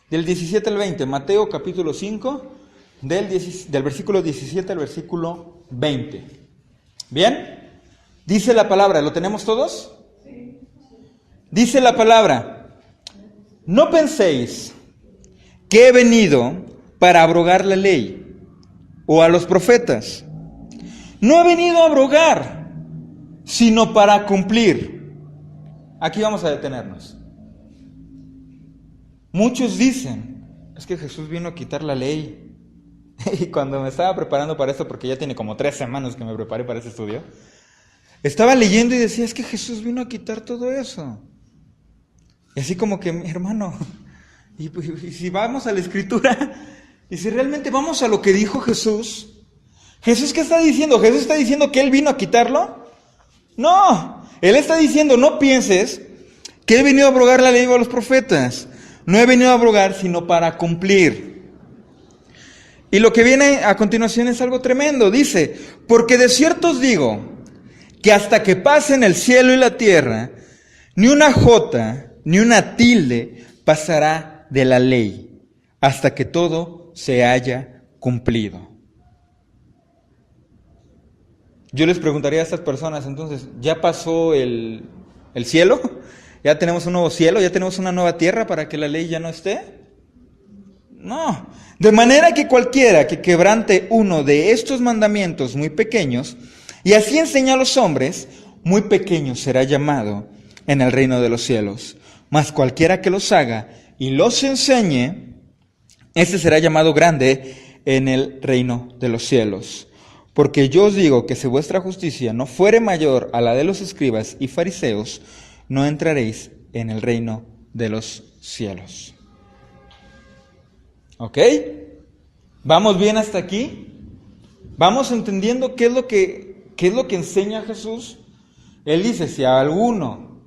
Del 17 al 20, Mateo capítulo 5, del versículo 17 al versículo 20. ¿Bien? Dice la palabra, ¿lo tenemos todos? Sí. Dice la palabra: no penséis que he venido para abrogar la ley o a los profetas. No he venido a abrogar, sino para cumplir. Aquí vamos a detenernos. Muchos dicen: es que Jesús vino a quitar la ley. Y cuando me estaba preparando para esto, porque ya tiene como 3 semanas que me preparé para este estudio, estaba leyendo y decía: es que Jesús vino a quitar todo eso. Y así como que, hermano, y si vamos a la Escritura, y si realmente vamos a lo que dijo Jesús, ¿Jesús qué está diciendo? ¿Jesús está diciendo que Él vino a quitarlo? No, Él está diciendo: no pienses que he venido a abrogar la ley o a los profetas. No he venido a abrogar, sino para cumplir. Y lo que viene a continuación es algo tremendo. Dice: porque de cierto os digo, que hasta que pasen el cielo y la tierra, ni una jota, ni una tilde pasará de la ley, hasta que todo se haya cumplido. Yo les preguntaría a estas personas, entonces, ¿ya pasó el cielo? ¿Ya tenemos un nuevo cielo? ¿Ya tenemos una nueva tierra para que la ley ya no esté? No. De manera que cualquiera que quebrante uno de estos mandamientos muy pequeños, y así enseña a los hombres, muy pequeño será llamado en el reino de los cielos. Mas cualquiera que los haga y los enseñe, ese será llamado grande en el reino de los cielos. Porque yo os digo que si vuestra justicia no fuere mayor a la de los escribas y fariseos, no entraréis en el reino de los cielos. ¿Ok? ¿Vamos bien hasta aquí? ¿Vamos entendiendo qué es lo que enseña Jesús? Él dice, si a alguno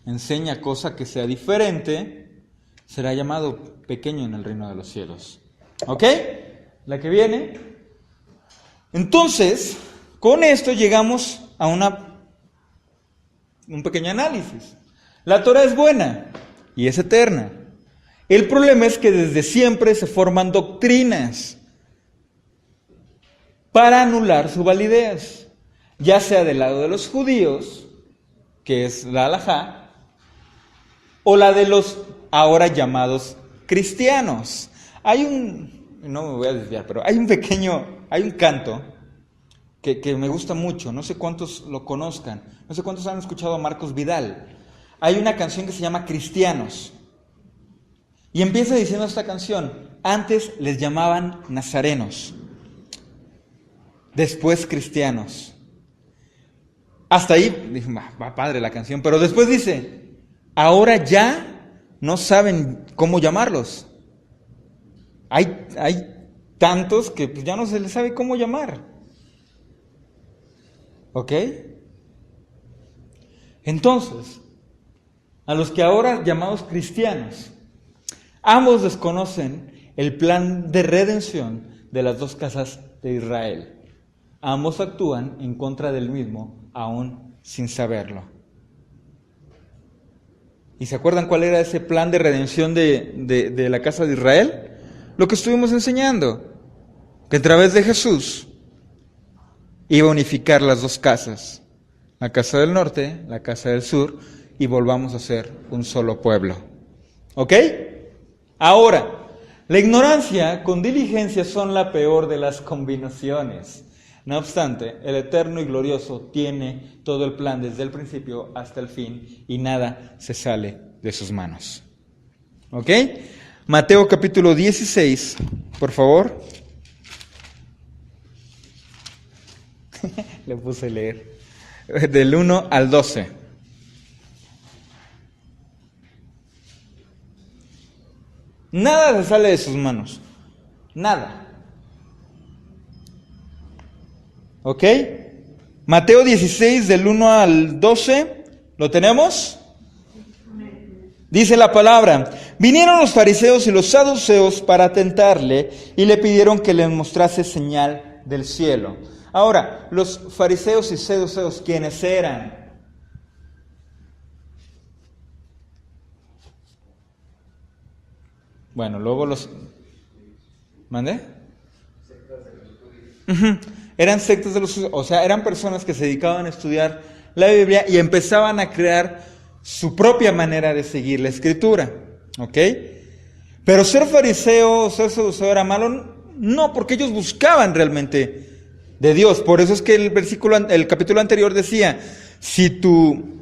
enseña cosa que sea diferente, será llamado pequeño en el reino de los cielos. ¿Ok? La que viene. Entonces, con esto llegamos a un pequeño análisis. La Torah es buena y es eterna. El problema es que desde siempre se forman doctrinas para anular su validez, ya sea del lado de los judíos, que es la halajá, o la de los ahora llamados cristianos. No me voy a desviar, pero hay un canto que me gusta mucho, no sé cuántos lo conozcan, no sé cuántos han escuchado a Marcos Vidal. Hay una canción que se llama Cristianos, y empieza diciendo esta canción: antes les llamaban nazarenos, después cristianos. Hasta ahí, dije, va padre la canción, pero después dice, ahora ya no saben cómo llamarlos. Hay tantos que pues ya no se les sabe cómo llamar. ¿Ok? Entonces, a los que ahora llamados cristianos, ambos desconocen el plan de redención de las dos casas de Israel. Ambos actúan en contra del mismo, aún sin saberlo. ¿Y se acuerdan cuál era ese plan de redención de la casa de Israel? Lo que estuvimos enseñando, que a través de Jesús iba a unificar las dos casas, la casa del norte, la casa del sur, y volvamos a ser un solo pueblo. ¿Ok? Ahora, la ignorancia con diligencia son la peor de las combinaciones. No obstante, el eterno y glorioso tiene todo el plan desde el principio hasta el fin y nada se sale de sus manos. ¿Ok? Mateo capítulo 16, por favor. Le puse leer. Del 1 al 12. Nada se sale de sus manos. Nada. ¿Ok? Mateo 16, del 1 al 12. ¿Lo tenemos? Dice la palabra: vinieron los fariseos y los saduceos para tentarle y le pidieron que les mostrase señal del cielo. Ahora, los fariseos y saduceos, ¿quiénes eran? Bueno, luego los... ¿Mande? Eran sectas de los... O sea, eran personas que se dedicaban a estudiar la Biblia y empezaban a crear su propia manera de seguir la Escritura. ¿Ok? Pero ser fariseo o ser saduceo era malo, no, porque ellos buscaban realmente de Dios. Por eso es que el capítulo anterior decía, si tu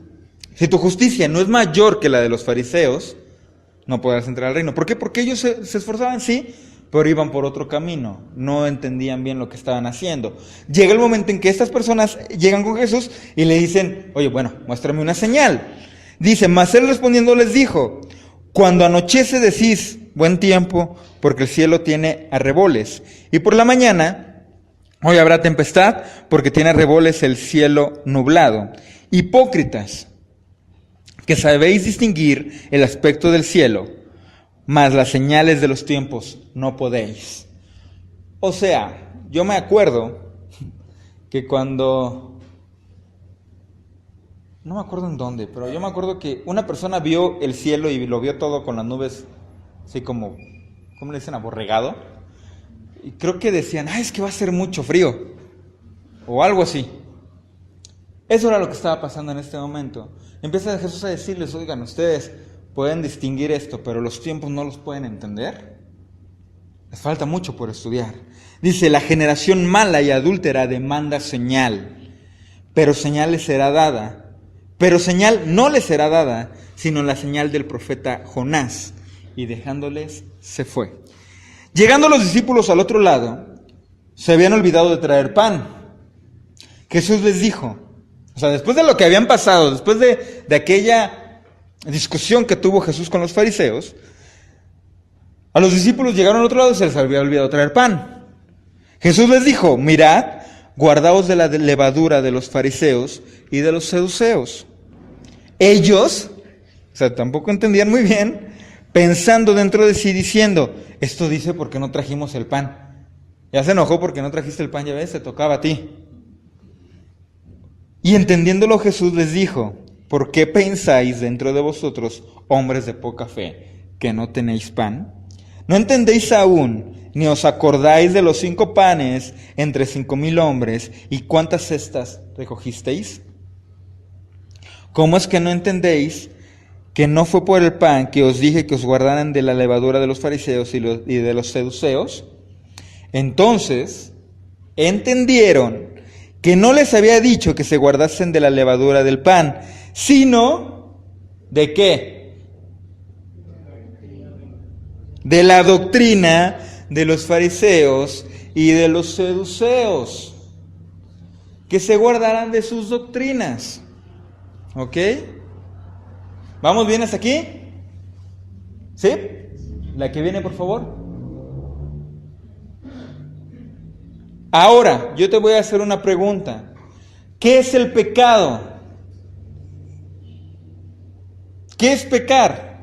justicia no es mayor que la de los fariseos, no podrás entrar al reino. ¿Por qué? Porque ellos se esforzaban, sí, pero iban por otro camino, no entendían bien lo que estaban haciendo. Llega el momento en que estas personas llegan con Jesús y le dicen, oye, bueno, muéstrame una señal. Dice, mas él respondiendo les dijo, cuando anochece decís, buen tiempo, porque el cielo tiene arreboles, y por la mañana, hoy habrá tempestad, porque tiene arreboles el cielo nublado. Hipócritas, que sabéis distinguir el aspecto del cielo, mas las señales de los tiempos no podéis. O sea, yo me acuerdo que cuando... No me acuerdo en dónde, pero yo me acuerdo que una persona vio el cielo y lo vio todo con las nubes, así como, ¿cómo le dicen? Aborregado. Y creo que decían, es que va a ser mucho frío, o algo así. Eso era lo que estaba pasando en este momento. Empieza Jesús a decirles, oigan, ustedes pueden distinguir esto, pero los tiempos no los pueden entender. Les falta mucho por estudiar. Dice, la generación mala y adúltera demanda señal, pero señal les será dada, Pero señal no les será dada, sino la señal del profeta Jonás. Y dejándoles, se fue. Llegando los discípulos al otro lado, se habían olvidado de traer pan. Jesús les dijo, o sea, después de lo que habían pasado, después de aquella discusión que tuvo Jesús con los fariseos, a los discípulos llegaron al otro lado y se les había olvidado traer pan. Jesús les dijo, mirad, guardaos de la levadura de los fariseos y de los saduceos. Ellos, o sea, tampoco entendían muy bien, pensando dentro de sí, diciendo, esto dice porque no trajimos el pan. Ya se enojó porque no trajiste el pan, ya ves, te tocaba a ti. Y entendiéndolo Jesús les dijo, ¿por qué pensáis dentro de vosotros, hombres de poca fe, que no tenéis pan? ¿No entendéis aún, ni os acordáis de los 5 panes entre 5,000 hombres, y cuántas cestas recogisteis? ¿Cómo es que no entendéis que no fue por el pan que os dije que os guardaran de la levadura de los fariseos y de los saduceos? Entonces entendieron que no les había dicho que se guardasen de la levadura del pan, sino ¿de qué? De la doctrina de los fariseos y de los saduceos, que se guardaran de sus doctrinas. ¿Ok? ¿Vamos bien hasta aquí? ¿Sí? La que viene, por favor. Ahora, yo te voy a hacer una pregunta. ¿Qué es el pecado? ¿Qué es pecar?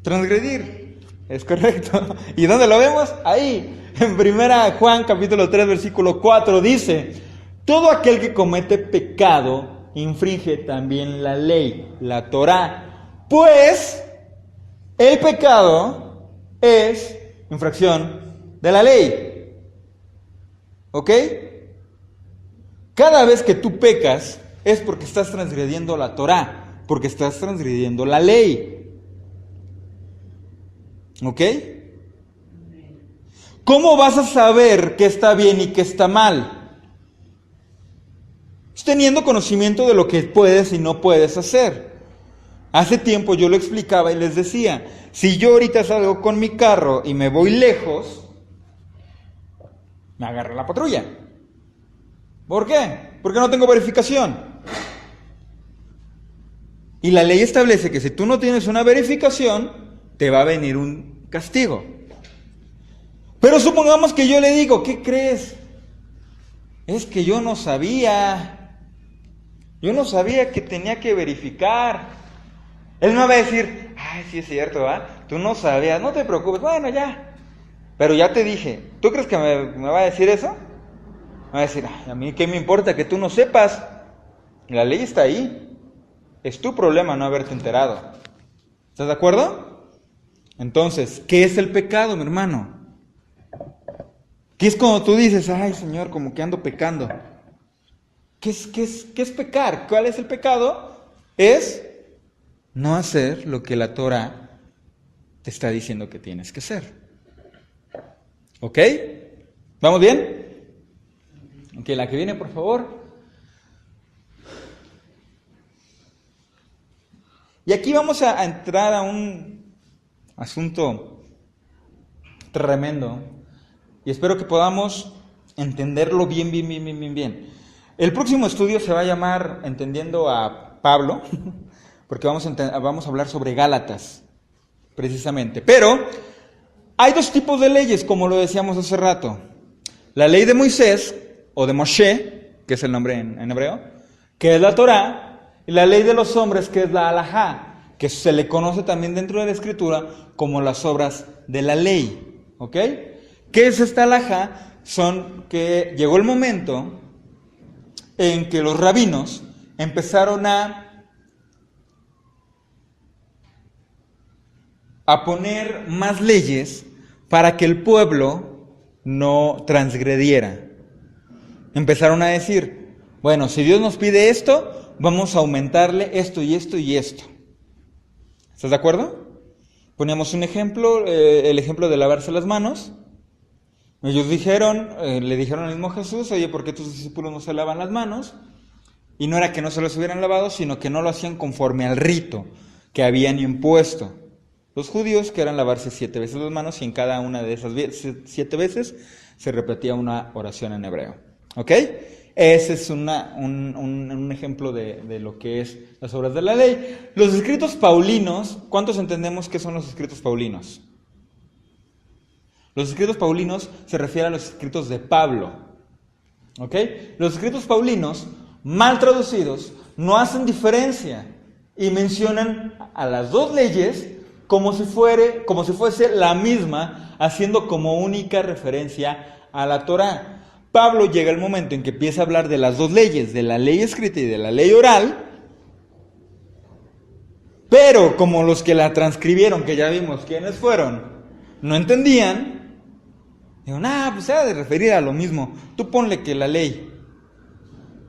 Transgredir. Es correcto. ¿Y dónde lo vemos? Ahí. En 1 Juan capítulo 3 versículo 4 dice, todo aquel que comete pecado infringe también la ley, la Torá. Pues el pecado es infracción de la ley. ¿Ok? Cada vez que tú pecas es porque estás transgrediendo la Torá, porque estás transgrediendo la ley. ¿Ok? ¿Cómo vas a saber qué está bien y qué está mal? Teniendo conocimiento de lo que puedes y no puedes hacer. Hace tiempo yo lo explicaba y les decía, si yo ahorita salgo con mi carro y me voy lejos, me agarra la patrulla. ¿Por qué? Porque no tengo verificación. Y la ley establece que si tú no tienes una verificación, te va a venir un castigo. Pero supongamos que yo le digo, ¿qué crees? Es que yo no sabía. Yo no sabía que tenía que verificar. Él me va a decir, ay, sí es cierto, ¿verdad? Tú no sabías, no te preocupes, bueno, ya. Pero ya te dije, ¿tú crees que me va a decir eso? Me va a decir, ay, a mí qué me importa que tú no sepas. La ley está ahí. Es tu problema no haberte enterado. ¿Estás de acuerdo? Entonces, ¿qué es el pecado, mi hermano? ¿Qué es cuando tú dices, ay, Señor, como que ando pecando? ¿Qué es pecar? ¿Cuál es el pecado? Es no hacer lo que la Torah te está diciendo que tienes que hacer. ¿Ok? ¿Vamos bien? Ok, la que viene, por favor. Y aquí vamos a entrar a un asunto tremendo. Y espero que podamos entenderlo bien. El próximo estudio se va a llamar Entendiendo a Pablo, porque vamos a hablar sobre Gálatas, precisamente. Pero hay 2 tipos de leyes, como lo decíamos hace rato. La ley de Moisés, o de Moshe, que es el nombre en hebreo, que es la Torá, y la ley de los hombres, que es la Halajá, que se le conoce también dentro de la Escritura como las obras de la ley. ¿Ok? ¿Qué es esta halajá? Son que llegó el momento en que los rabinos empezaron a poner más leyes para que el pueblo no transgrediera. Empezaron a decir, bueno, si Dios nos pide esto, vamos a aumentarle esto y esto y esto. ¿Estás de acuerdo? Poníamos un ejemplo, el ejemplo de lavarse las manos. Ellos le dijeron al mismo Jesús, oye, ¿por qué tus discípulos no se lavan las manos? Y no era que no se los hubieran lavado, sino que no lo hacían conforme al rito que habían impuesto los judíos, que eran lavarse 7 veces las manos, y en cada una de esas 7 veces se repetía una oración en hebreo. ¿Ok? Ese es un ejemplo de lo que es las obras de la ley. Los escritos paulinos, ¿cuántos entendemos qué son los escritos paulinos? Los escritos paulinos se refieren a los escritos de Pablo. ¿Ok? Los escritos paulinos, mal traducidos, no hacen diferencia y mencionan a las dos leyes como si fuese la misma, haciendo como única referencia a la Torá. Pablo llega el momento en que empieza a hablar de las dos leyes, de la ley escrita y de la ley oral, pero como los que la transcribieron, que ya vimos quiénes fueron, no entendían, digo, pues se ha de referir a lo mismo, tú ponle que la ley.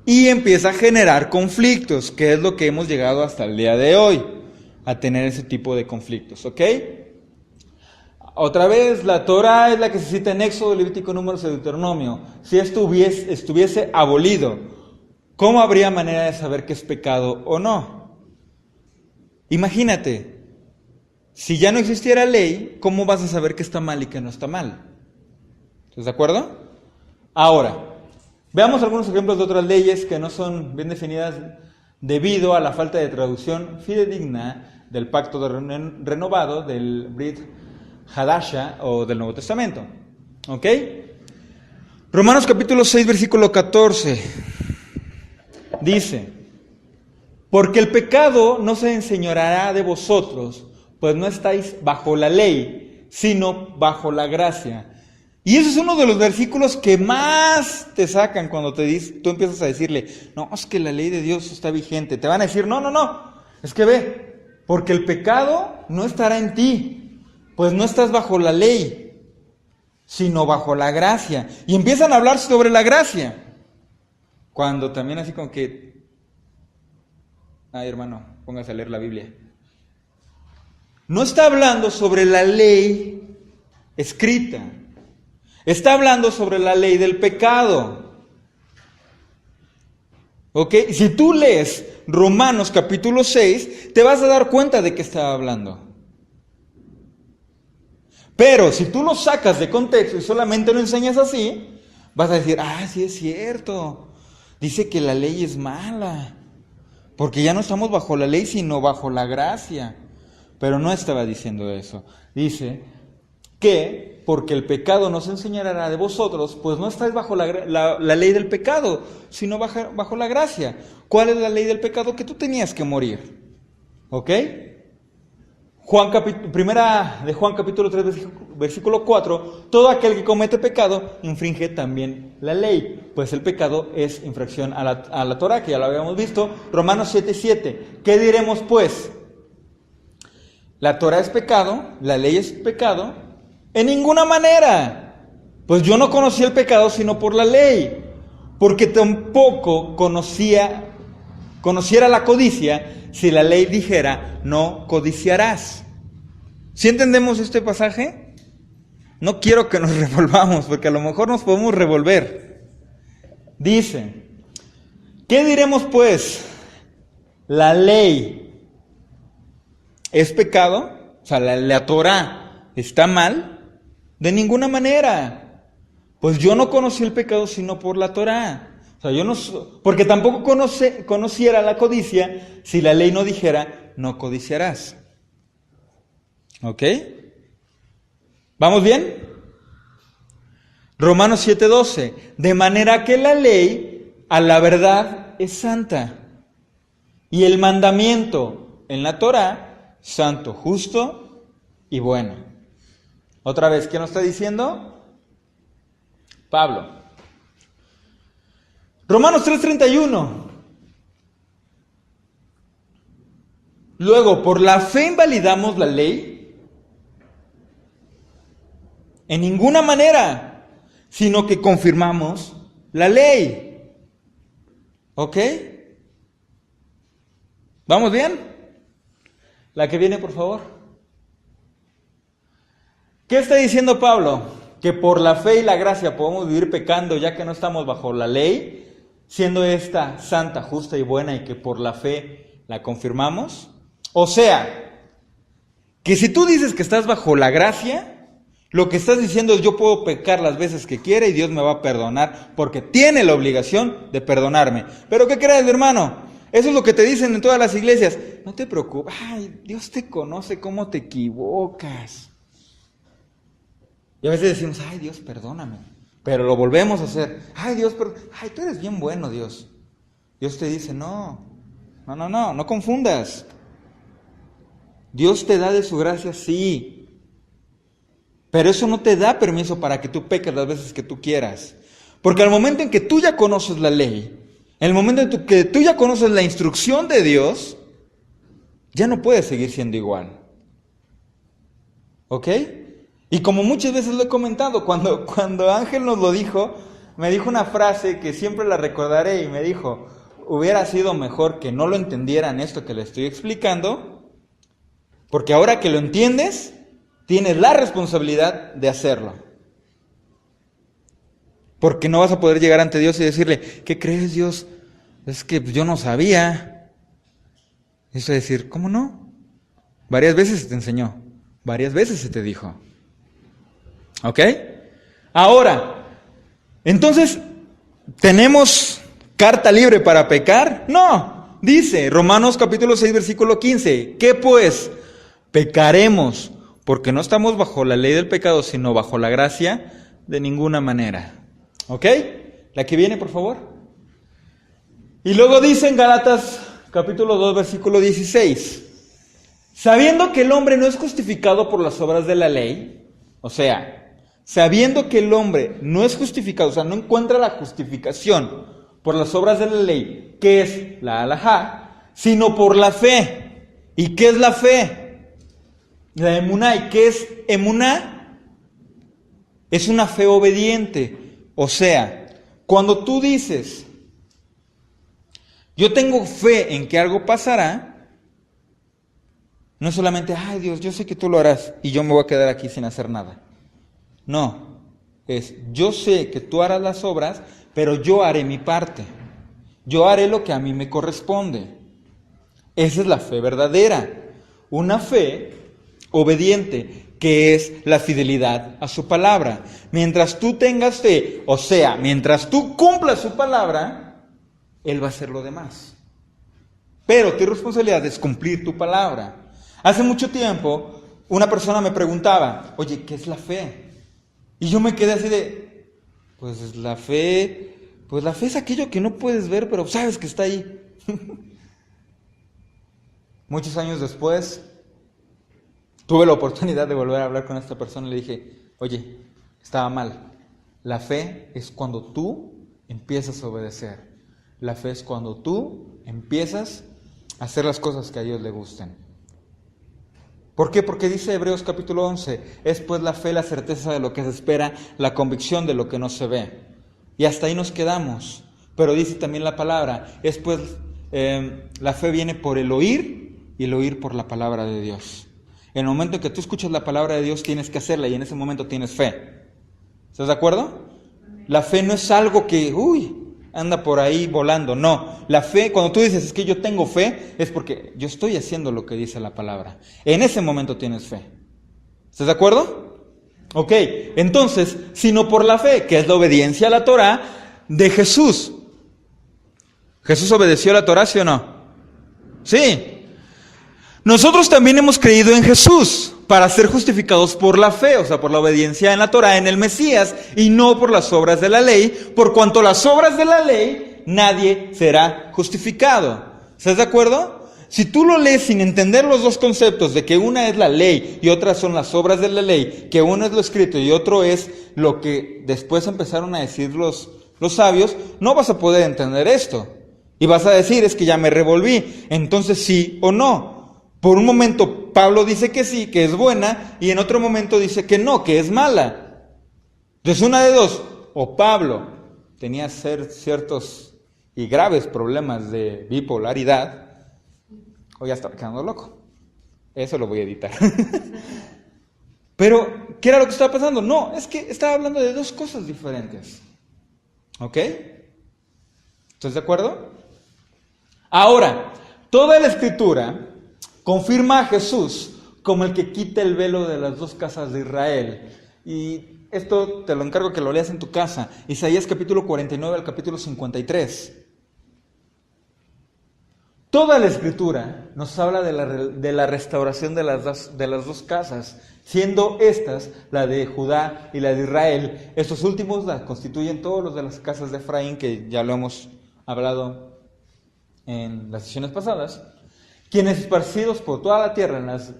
Y empieza a generar conflictos, que es lo que hemos llegado hasta el día de hoy, a tener ese tipo de conflictos, ¿ok? Otra vez, la Torah es la que se cita en Éxodo, Levítico, Números y Deuteronomio. Si esto estuviese abolido, ¿cómo habría manera de saber qué es pecado o no? Imagínate, si ya no existiera ley, ¿cómo vas a saber qué está mal y qué no está mal? ¿Estás de acuerdo? Ahora, veamos algunos ejemplos de otras leyes que no son bien definidas debido a la falta de traducción fidedigna del pacto renovado, del Brit Hadasha o del Nuevo Testamento. ¿Ok? Romanos capítulo 6, versículo 14. Dice, porque el pecado no se enseñoreará de vosotros, pues no estáis bajo la ley, sino bajo la gracia. Y ese es uno de los versículos que más te sacan cuando tú empiezas a decirle, no, es que la ley de Dios está vigente. Te van a decir, no, es que ve, porque el pecado no estará en ti, pues no estás bajo la ley, sino bajo la gracia. Y empiezan a hablar sobre la gracia, cuando también así como que, ay hermano, póngase a leer la Biblia. No está hablando sobre la ley escrita. Está hablando sobre la ley del pecado. ¿Ok? Si tú lees Romanos capítulo 6, te vas a dar cuenta de qué está hablando. Pero si tú lo sacas de contexto y solamente lo enseñas así, vas a decir, sí es cierto. Dice que la ley es mala. Porque ya no estamos bajo la ley, sino bajo la gracia. Pero no estaba diciendo eso. Dice que porque el pecado no se enseñará de vosotros, pues no estáis bajo la ley del pecado, sino bajo la gracia. ¿Cuál es la ley del pecado? Que tú tenías que morir. ¿Ok? Primera de Juan capítulo 3, versículo 4, todo aquel que comete pecado infringe también la ley, pues el pecado es infracción a la Torah, que ya lo habíamos visto. Romanos 7:7, ¿qué diremos pues? ¿La Torah es pecado? ¿La ley es pecado? En ninguna manera, pues yo no conocí el pecado sino por la ley, porque tampoco conociera la codicia si la ley dijera, no codiciarás. ¿Sí entendemos este pasaje? No quiero que nos revolvamos, porque a lo mejor nos podemos revolver. Dice, ¿qué diremos pues? ¿La ley es pecado? O sea, la Torah está mal. De ninguna manera, pues yo no conocí el pecado sino por la Torá. O sea, porque tampoco conociera la codicia si la ley no dijera, no codiciarás. ¿Ok? ¿Vamos bien? Romanos 7:12, de manera que la ley a la verdad es santa, y el mandamiento en la Torá, santo, justo y bueno. Otra vez, ¿qué nos está diciendo? Pablo. Romanos 3:31. Luego, ¿por la fe invalidamos la ley? En ninguna manera, sino que confirmamos la ley. ¿Ok? ¿Vamos bien? La que viene, por favor. ¿Qué está diciendo Pablo? que por la fe y la gracia podemos vivir pecando ya que no estamos bajo la ley, siendo esta santa, justa y buena, y que por la fe la confirmamos. O sea, que si tú dices que estás bajo la gracia, lo que estás diciendo es: yo puedo pecar las veces que quiera y Dios me va a perdonar porque tiene la obligación de perdonarme. Pero ¿qué crees, hermano? Eso es lo que te dicen en todas las iglesias. No te preocupes, ay, Dios te conoce cómo te equivocas. Y a veces decimos: ay, Dios, perdóname. Pero lo volvemos a hacer. Ay, Dios, ay, tú eres bien bueno, Dios. Dios te dice: no confundas. Dios te da de su gracia, sí. Pero eso no te da permiso para que tú peques las veces que tú quieras. Porque al momento en que tú ya conoces la ley, en el momento en que tú ya conoces la instrucción de Dios, ya no puedes seguir siendo igual. ¿Ok? Y como muchas veces lo he comentado, cuando Ángel nos lo dijo, me dijo una frase que siempre la recordaré y me dijo: hubiera sido mejor que no lo entendieran esto que le estoy explicando, porque ahora que lo entiendes, tienes la responsabilidad de hacerlo. Porque no vas a poder llegar ante Dios y decirle: ¿qué crees, Dios? Es que yo no sabía. Eso es decir: ¿cómo no? Varias veces se te enseñó, varias veces se te dijo. ¿Ok? Ahora, entonces, ¿tenemos carta libre para pecar? No. Dice Romanos capítulo 6, versículo 15. ¿Qué pues? Pecaremos, porque no estamos bajo la ley del pecado, sino bajo la gracia, de ninguna manera. ¿Ok? La que viene, por favor. Y luego dice en Gálatas capítulo 2, versículo 16. Sabiendo que el hombre no es justificado por las obras de la ley, o sea, sabiendo que el hombre no es justificado, o sea, no encuentra la justificación por las obras de la ley, que es la halajá, sino por la fe. ¿Y qué es la fe? La emuná. ¿Y qué es emuná? Es una fe obediente. O sea, cuando tú dices: yo tengo fe en que algo pasará, no es solamente: ay, Dios, yo sé que tú lo harás y yo me voy a quedar aquí sin hacer nada. No, es: yo sé que tú harás las obras, pero yo haré mi parte. Yo haré lo que a mí me corresponde. Esa es la fe verdadera. Una fe obediente, que es la fidelidad a su palabra. Mientras tú tengas fe, o sea, mientras tú cumplas su palabra, Él va a hacer lo demás. Pero tu responsabilidad es cumplir tu palabra. Hace mucho tiempo, una persona me preguntaba: oye, ¿qué es la fe? Y yo me quedé así de: pues la fe es aquello que no puedes ver, pero sabes que está ahí. Muchos años después, tuve la oportunidad de volver a hablar con esta persona y le dije: oye, estaba mal. La fe es cuando tú empiezas a obedecer. La fe es cuando tú empiezas a hacer las cosas que a Dios le gusten. ¿Por qué? Porque dice Hebreos capítulo 11, es pues la fe la certeza de lo que se espera, la convicción de lo que no se ve. Y hasta ahí nos quedamos. Pero dice también la palabra, es pues la fe viene por el oír y el oír por la palabra de Dios. En el momento en que tú escuchas la palabra de Dios tienes que hacerla y en ese momento tienes fe. ¿Estás de acuerdo? La fe no es algo que, anda por ahí volando. No, la fe, cuando tú dices: es que yo tengo fe, es porque yo estoy haciendo lo que dice la palabra. En ese momento tienes fe. ¿Estás de acuerdo? Ok, entonces, sino por la fe, que es la obediencia a la Torah de Jesús. ¿Jesús obedeció a la Torah, sí o no? Sí. Nosotros también hemos creído en Jesús para ser justificados por la fe, o sea, por la obediencia en la Torah, en el Mesías, y no por las obras de la ley, por cuanto las obras de la ley, nadie será justificado. ¿Estás de acuerdo? Si tú lo lees sin entender los dos conceptos de que una es la ley y otra son las obras de la ley, que uno es lo escrito y otro es lo que después empezaron a decir los sabios, no vas a poder entender esto. Y vas a decir: es que ya me revolví, entonces sí o no. Por un momento Pablo dice que sí, que es buena, y en otro momento dice que no, que es mala. Entonces una de dos: o Pablo tenía ciertos y graves problemas de bipolaridad, o ya estaba quedando loco. Eso lo voy a editar. Pero, ¿qué era lo que estaba pasando? No, es que estaba hablando de dos cosas diferentes. ¿Ok? ¿Estás de acuerdo? Ahora, toda la Escritura confirma a Jesús como el que quita el velo de las dos casas de Israel. Y esto te lo encargo que lo leas en tu casa. Isaías capítulo 49 al capítulo 53. Toda la Escritura nos habla de la restauración de las dos casas, siendo estas, la de Judá y la de Israel. Estos últimos la constituyen todos los de las casas de Efraín, que ya lo hemos hablado en las sesiones pasadas, quienes esparcidos por toda la tierra en las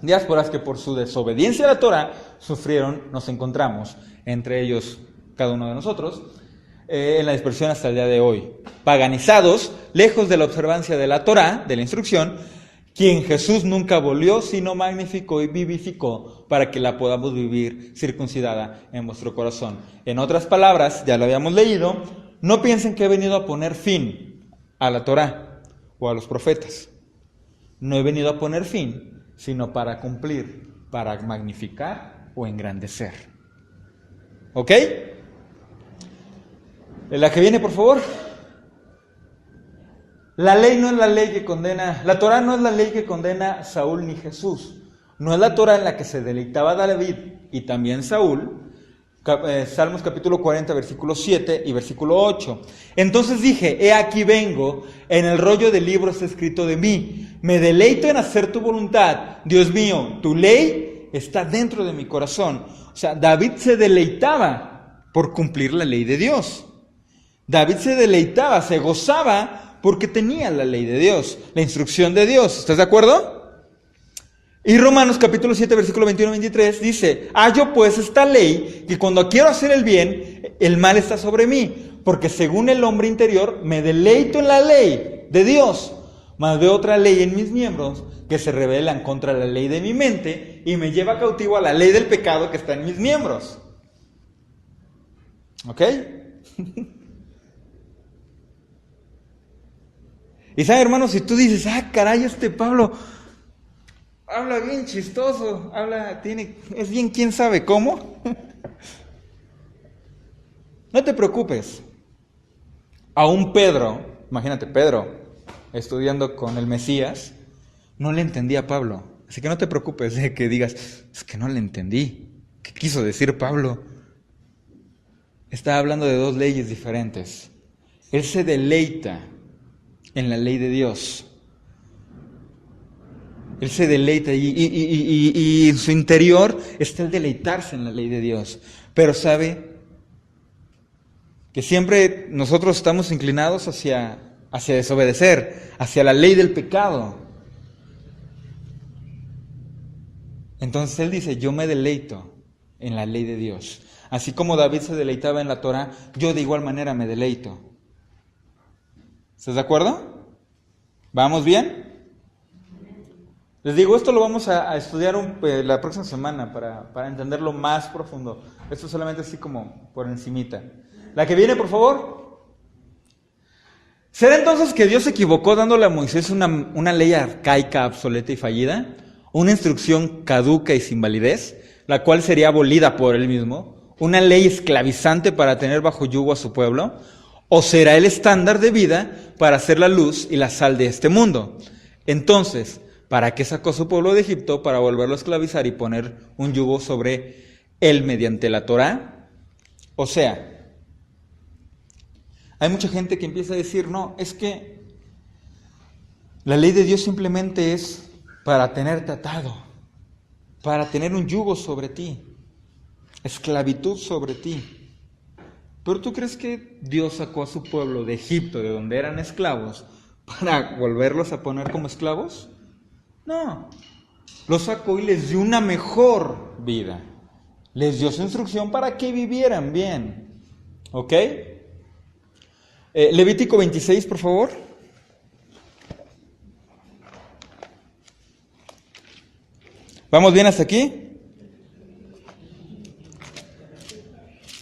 diásporas que por su desobediencia a la Torah sufrieron, nos encontramos, entre ellos cada uno de nosotros, en la dispersión hasta el día de hoy. Paganizados, lejos de la observancia de la Torah, de la instrucción, quien Jesús nunca abolió, sino magnificó y vivificó para que la podamos vivir circuncidada en vuestro corazón. En otras palabras, ya lo habíamos leído, no piensen que he venido a poner fin a la Torah o a los profetas. No he venido a poner fin, sino para cumplir, para magnificar o engrandecer. ¿Ok? La que viene, por favor. La ley no es la ley que condena, la Torah no es la ley que condena a Saúl ni Jesús. No es la Torah en la que se deleitaba David y también Saúl. Salmos capítulo 40, versículo 7 y versículo 8. Entonces dije, he aquí vengo, en el rollo del libro está escrito de mí. Me deleito en hacer tu voluntad. Dios mío, tu ley está dentro de mi corazón. O sea, David se deleitaba por cumplir la ley de Dios. David se deleitaba, se gozaba porque tenía la ley de Dios, la instrucción de Dios. ¿Estás de acuerdo? Y Romanos capítulo 7, versículo 21-23 dice, hallo pues esta ley, que cuando quiero hacer el bien, el mal está sobre mí, porque según el hombre interior me deleito en la ley de Dios, mas veo otra ley en mis miembros que se rebelan contra la ley de mi mente y me lleva cautivo a la ley del pecado que está en mis miembros. ¿Ok? Y sabe, hermano, si tú dices, caray, este Pablo habla bien chistoso, es bien quién sabe cómo. No te preocupes. Aún Pedro, imagínate, Pedro, estudiando con el Mesías, no le entendía a Pablo. Así que no te preocupes de que digas, es que no le entendí. ¿Qué quiso decir Pablo? Está hablando de dos leyes diferentes. Él se deleita en la ley de Dios. Él se deleita y en su interior está el deleitarse en la ley de Dios. Pero sabe que siempre nosotros estamos inclinados hacia desobedecer, hacia la ley del pecado. Entonces él dice, yo me deleito en la ley de Dios. Así como David se deleitaba en la Torah, yo de igual manera me deleito. ¿Estás de acuerdo? ¿Vamos bien? Les digo, esto lo vamos a estudiar la próxima semana para entenderlo más profundo. Esto solamente así como por encimita. La que viene, por favor. ¿Será entonces que Dios se equivocó dándole a Moisés una ley arcaica, obsoleta y fallida? Una instrucción caduca y sin validez, la cual sería abolida por él mismo. Una ley esclavizante para tener bajo yugo a su pueblo. ¿O será el estándar de vida para ser la luz y la sal de este mundo? Entonces, ¿para qué sacó su pueblo de Egipto? ¿Para volverlo a esclavizar y poner un yugo sobre él mediante la Torá? O sea, hay mucha gente que empieza a decir, no, es que la ley de Dios simplemente es para tenerte atado, para tener un yugo sobre ti, esclavitud sobre ti. ¿Pero tú crees que Dios sacó a su pueblo de Egipto, de donde eran esclavos, para volverlos a poner como esclavos? No. Los sacó y les dio una mejor vida. Les dio su instrucción para que vivieran bien. ¿Ok? Levítico 26, por favor. ¿Vamos bien hasta aquí?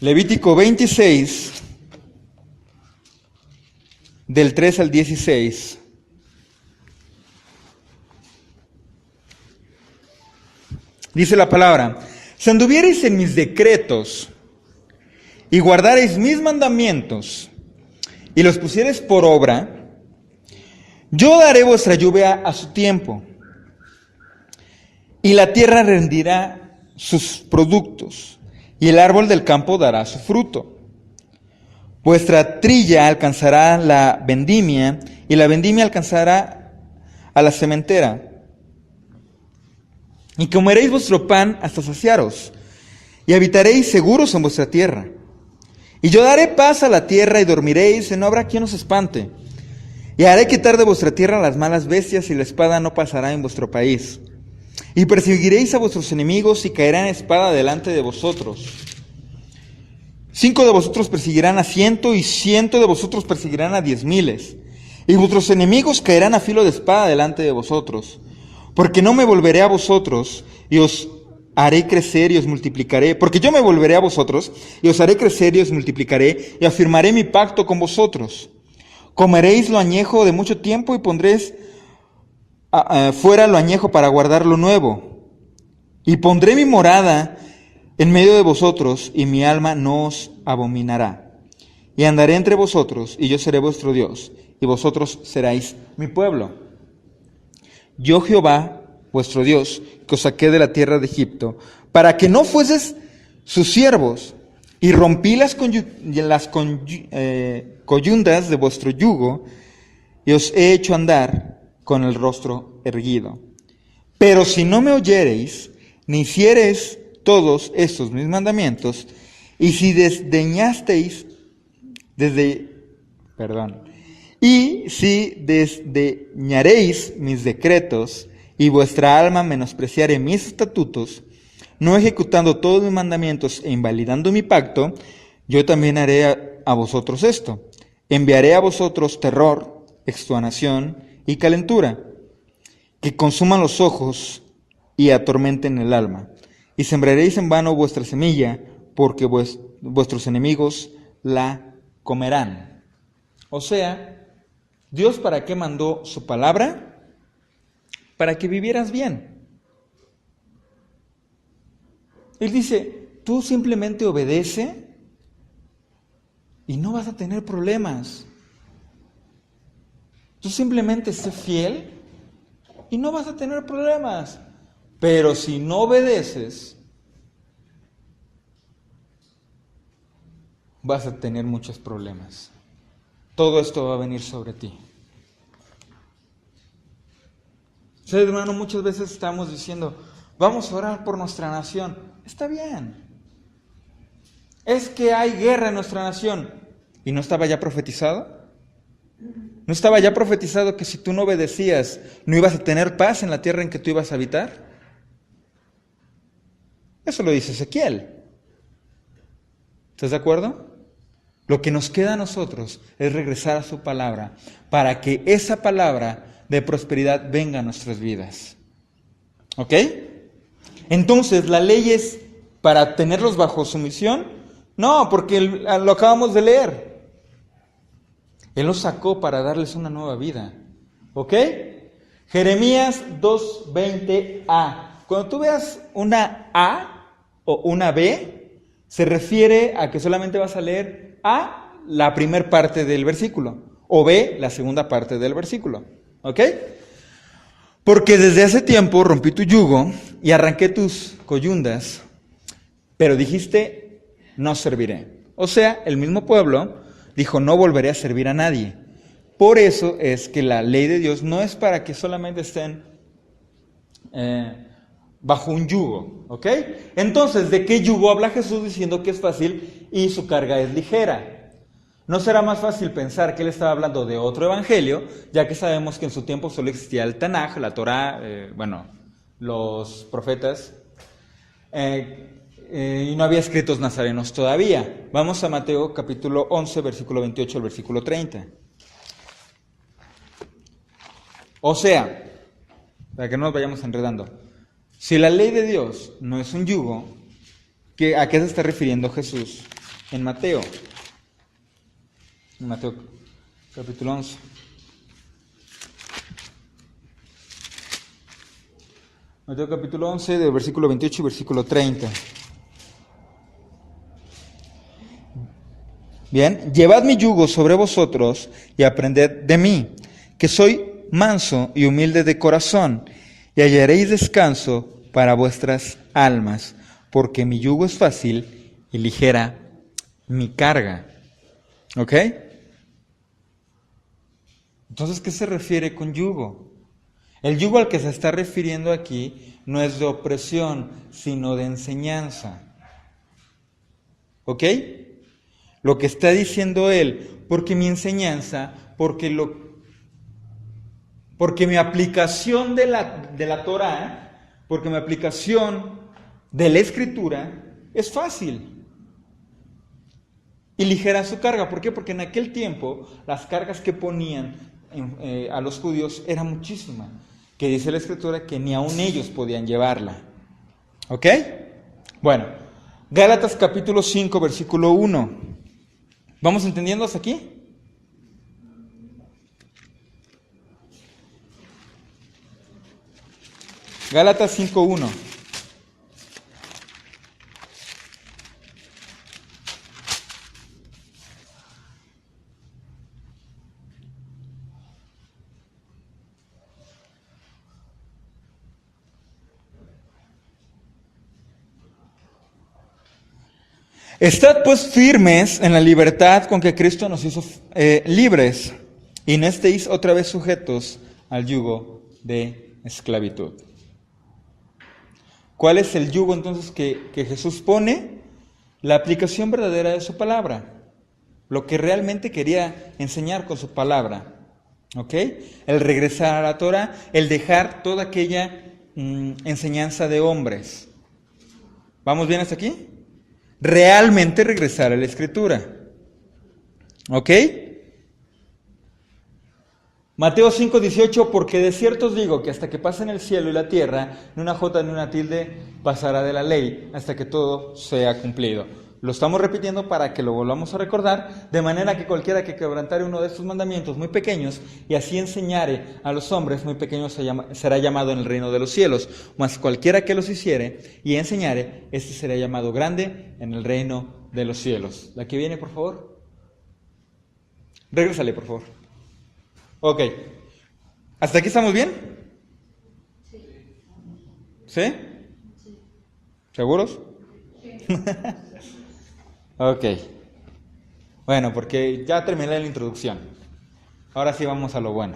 Levítico 26, del 3 al 16. Dice la palabra: si anduviereis en mis decretos y guardareis mis mandamientos y los pusiereis por obra, yo daré vuestra lluvia a su tiempo, y la tierra rendirá sus productos, y el árbol del campo dará su fruto. Vuestra trilla alcanzará la vendimia, y la vendimia alcanzará a la sementera. Y comeréis vuestro pan hasta saciaros, y habitaréis seguros en vuestra tierra. Y yo daré paz a la tierra, y dormiréis, y no habrá quien os espante. Y haré quitar de vuestra tierra las malas bestias, y la espada no pasará en vuestro país. Y perseguiréis a vuestros enemigos, y caerán espada delante de vosotros. 5 de vosotros perseguirán a 100, y 100 de vosotros perseguirán a 10,000. Y vuestros enemigos caerán a filo de espada delante de vosotros. Porque no me volveré a vosotros, y os haré crecer y os multiplicaré. Porque yo me volveré a vosotros, y os haré crecer y os multiplicaré, y afirmaré mi pacto con vosotros. Comeréis lo añejo de mucho tiempo, y pondréis fuera lo añejo para guardar lo nuevo. Y pondré mi morada en medio de vosotros, y mi alma no os abominará. Y andaré entre vosotros, y yo seré vuestro Dios, y vosotros seréis mi pueblo. Yo Jehová, vuestro Dios, que os saqué de la tierra de Egipto, para que no fueses sus siervos, y rompí las coyundas de vuestro yugo, y os he hecho andar con el rostro erguido. Pero si no me oyereis, ni hiciereis todos estos mis mandamientos, y si desdeñaréis mis decretos, y vuestra alma menospreciare mis estatutos, no ejecutando todos mis mandamientos e invalidando mi pacto, yo también haré a vosotros esto: enviaré a vosotros terror, extenuación y calentura, que consuman los ojos y atormenten el alma. Y sembraréis en vano vuestra semilla, porque vuestros enemigos la comerán. O sea, ¿Dios para qué mandó su palabra? Para que vivieras bien. Él dice, tú simplemente obedece y no vas a tener problemas. Tú simplemente sé fiel y no vas a tener problemas. Pero si no obedeces, vas a tener muchos problemas. Todo esto va a venir sobre ti. Sí, hermano, muchas veces estamos diciendo, vamos a orar por nuestra nación. Está bien. Es que hay guerra en nuestra nación. ¿Y no estaba ya profetizado? ¿No estaba ya profetizado que si tú no obedecías, no ibas a tener paz en la tierra en que tú ibas a habitar? Eso lo dice Ezequiel. ¿Estás de acuerdo? Lo que nos queda a nosotros es regresar a su palabra para que esa palabra de prosperidad venga a nuestras vidas. ¿Ok? Entonces, ¿la ley es para tenerlos bajo sumisión? No, porque lo acabamos de leer. Él los sacó para darles una nueva vida. ¿Ok? Jeremías 2:20a. Cuando tú veas una A o una B, se refiere a que solamente vas a leer A, la primera parte del versículo, o B, la segunda parte del versículo. ¿Ok? Porque desde hace tiempo rompí tu yugo y arranqué tus coyundas, pero dijiste, no serviré. O sea, el mismo pueblo dijo, no volveré a servir a nadie. Por eso es que la ley de Dios no es para que solamente estén bajo un yugo, ¿ok? Entonces, ¿de qué yugo habla Jesús diciendo que es fácil y su carga es ligera? ¿No será más fácil pensar que él estaba hablando de otro evangelio, ya que sabemos que en su tiempo solo existía el Tanaj, la Torá, los profetas, y no había escritos nazarenos todavía? Vamos a Mateo capítulo 11, versículo 28 al versículo 30. O sea, para que no nos vayamos enredando, si la ley de Dios no es un yugo, ¿a qué se está refiriendo Jesús en Mateo? En Mateo capítulo 11. Mateo capítulo 11, del versículo 28 y versículo 30. Bien, llevad mi yugo sobre vosotros y aprended de mí, que soy manso y humilde de corazón, y hallaréis descanso para vuestras almas, porque mi yugo es fácil y ligera mi carga. ¿Ok? Entonces, ¿qué se refiere con yugo? El yugo al que se está refiriendo aquí no es de opresión, sino de enseñanza. ¿Ok? Lo que está diciendo él, porque mi enseñanza, porque mi aplicación de la Torah, porque mi aplicación de la Escritura es fácil y ligera su carga. ¿Por qué? Porque en aquel tiempo las cargas que ponían a los judíos eran muchísimas, que dice la Escritura que ni aun ellos podían llevarla. ¿Ok? Bueno, Gálatas capítulo 5, versículo 1. ¿Vamos entendiendo hasta aquí? Gálatas 5:1. Estad pues firmes en la libertad con que Cristo nos hizo libres, y no estéis otra vez sujetos al yugo de esclavitud. ¿Cuál es el yugo entonces que Jesús pone? La aplicación verdadera de su palabra, lo que realmente quería enseñar con su palabra. ¿Ok? El regresar a la Torah, el dejar toda aquella enseñanza de hombres. ¿Vamos bien hasta aquí? Realmente regresar a la Escritura. ¿Ok? Mateo 5:18, porque de cierto os digo que hasta que pasen el cielo y la tierra, ni una jota ni una tilde pasará de la ley, hasta que todo sea cumplido. Lo estamos repitiendo para que lo volvamos a recordar, de manera que cualquiera que quebrantare uno de estos mandamientos muy pequeños, y así enseñare a los hombres muy pequeños, será llamado en el reino de los cielos. Mas cualquiera que los hiciere y enseñare, este será llamado grande en el reino de los cielos. ¿La que viene, por favor? Regrésale, por favor. Ok. ¿Hasta aquí estamos bien? ¿Sí? ¿Seguros? Ok. Bueno, porque ya terminé la introducción. Ahora sí vamos a lo bueno.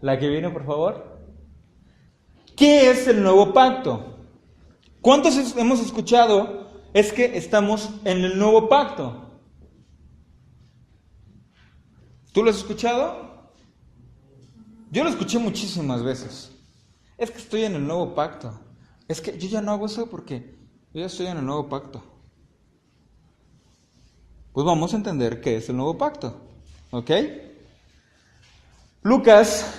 La que viene, por favor. ¿Qué es el nuevo pacto? ¿Cuántos hemos escuchado es que estamos en el nuevo pacto? ¿Tú lo has escuchado? Yo lo escuché muchísimas veces. Es que estoy en el nuevo pacto. Es que yo ya no hago eso porque yo ya estoy en el nuevo pacto. Pues vamos a entender qué es el nuevo pacto. ¿Ok? Lucas,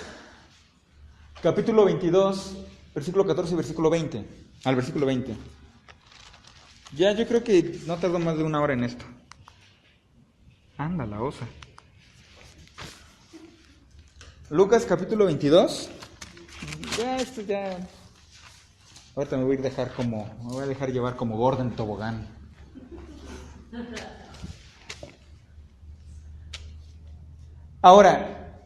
capítulo 22, versículo 14 y versículo 20. Al versículo 20. Ya yo creo que no tardo más de 1 hora en esto. Anda, la osa. Lucas capítulo 22. Ahorita me voy a dejar llevar como gordo en tobogán. Ahora,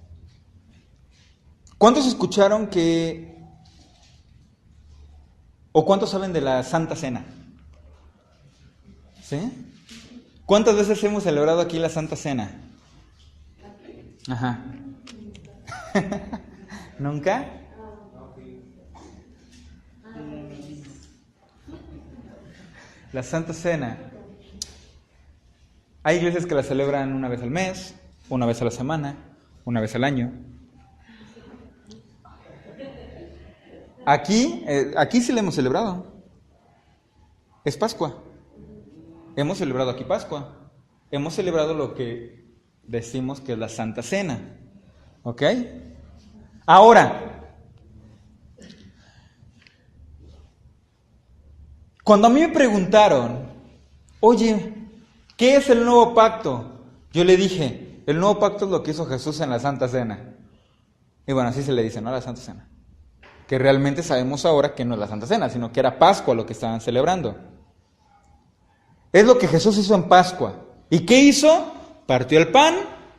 ¿cuántos escucharon o cuántos saben de la Santa Cena? ¿Sí? ¿Cuántas veces hemos celebrado aquí la Santa Cena? Ajá. ¿Nunca? La Santa Cena. Hay iglesias que la celebran una vez al mes, una vez a la semana, una vez al año. Aquí sí la hemos celebrado. Es Pascua. Hemos celebrado aquí Pascua. Hemos celebrado lo que decimos que es la Santa Cena. ¿Ok? Ahora, cuando a mí me preguntaron, oye, ¿qué es el nuevo pacto? Yo le dije, el nuevo pacto es lo que hizo Jesús en la Santa Cena. Y bueno, así se le dice, ¿no? La Santa Cena. que realmente sabemos ahora que no es la Santa Cena, sino que era Pascua lo que estaban celebrando. Es lo que Jesús hizo en Pascua. ¿Y qué hizo? Partió el pan,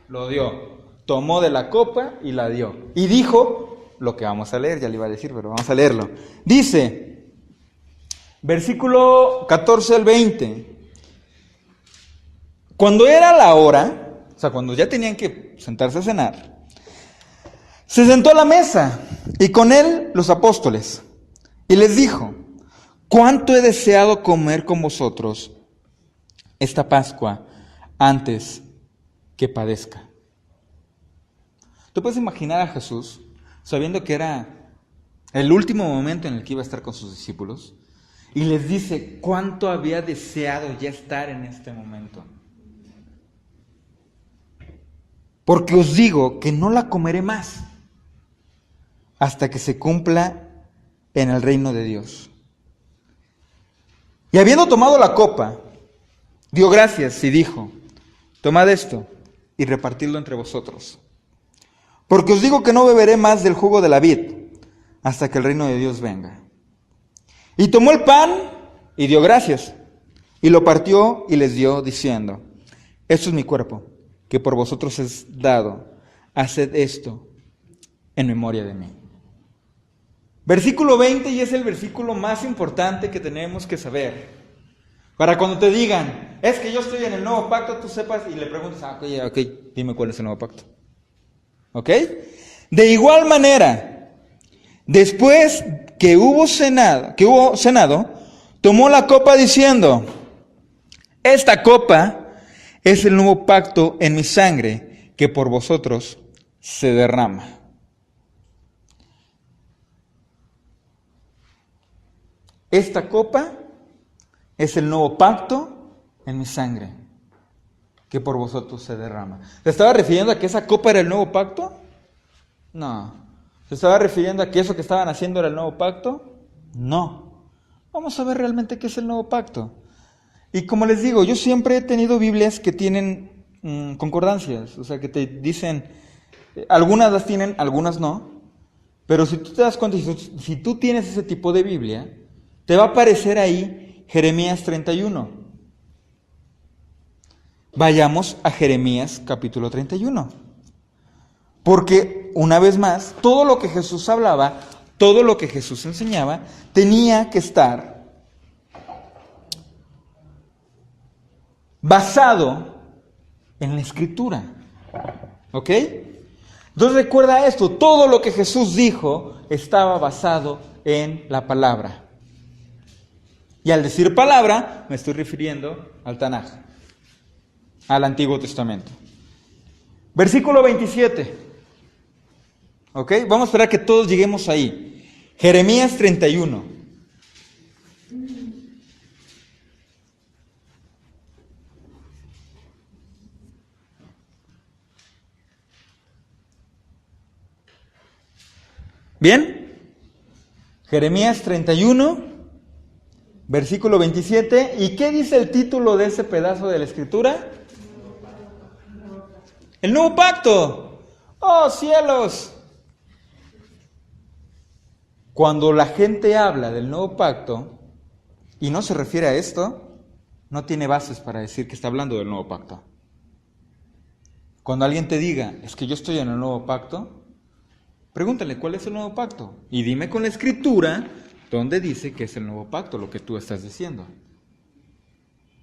lo dio. Tomó de la copa y la dio. Y dijo lo que vamos a leer, ya le iba a decir, pero vamos a leerlo. Dice, versículo 14 al 20. Cuando era la hora, o sea, cuando ya tenían que sentarse a cenar, se sentó a la mesa y con él los apóstoles. Y les dijo, ¿cuánto he deseado comer con vosotros esta Pascua antes que padezca? ¿Tú puedes imaginar a Jesús sabiendo que era el último momento en el que iba a estar con sus discípulos? Y les dice, ¿cuánto había deseado ya estar en este momento? Porque os digo que no la comeré más hasta que se cumpla en el reino de Dios. Y habiendo tomado la copa, dio gracias y dijo, tomad esto y repartidlo entre vosotros. Porque os digo que no beberé más del jugo de la vid hasta que el reino de Dios venga. Y tomó el pan y dio gracias y lo partió y les dio diciendo, esto es mi cuerpo, que por vosotros es dado, haced esto en memoria de mí. Versículo 20, y es el versículo más importante que tenemos que saber. Para cuando te digan, es que yo estoy en el nuevo pacto, tú sepas y le preguntas, ok, dime cuál es el nuevo pacto. ¿Ok? De igual manera, después que hubo cenado, tomó la copa diciendo, esta copa es el nuevo pacto en mi sangre que por vosotros se derrama. Esta copa es el nuevo pacto en mi sangre que por vosotros se derrama. ¿Se estaba refiriendo a que esa copa era el nuevo pacto? No. ¿Se estaba refiriendo a que eso que estaban haciendo era el nuevo pacto? No. Vamos a ver realmente qué es el nuevo pacto. Y como les digo, yo siempre he tenido Biblias que tienen concordancias, o sea, que te dicen, algunas las tienen, algunas no, pero si tú te das cuenta, si tú tienes ese tipo de Biblia, te va a aparecer ahí Jeremías 31. Vayamos a Jeremías capítulo 31. Porque, una vez más, todo lo que Jesús hablaba, todo lo que Jesús enseñaba, tenía que estar basado en la Escritura. ¿Ok? Entonces recuerda esto, todo lo que Jesús dijo estaba basado en la palabra. Y al decir palabra, me estoy refiriendo al Tanaj, al Antiguo Testamento. Versículo 27. ¿Ok? Vamos a esperar que todos lleguemos ahí. Jeremías 31. ¿Bien? Jeremías 31, versículo 27. ¿Y qué dice el título de ese pedazo de la Escritura? El nuevo pacto. ¡Oh, cielos! Cuando la gente habla del nuevo pacto y no se refiere a esto, no tiene bases para decir que está hablando del nuevo pacto. Cuando alguien te diga, es que yo estoy en el nuevo pacto, pregúntale, ¿cuál es el nuevo pacto? Y dime con la Escritura dónde dice que es el nuevo pacto, lo que tú estás diciendo.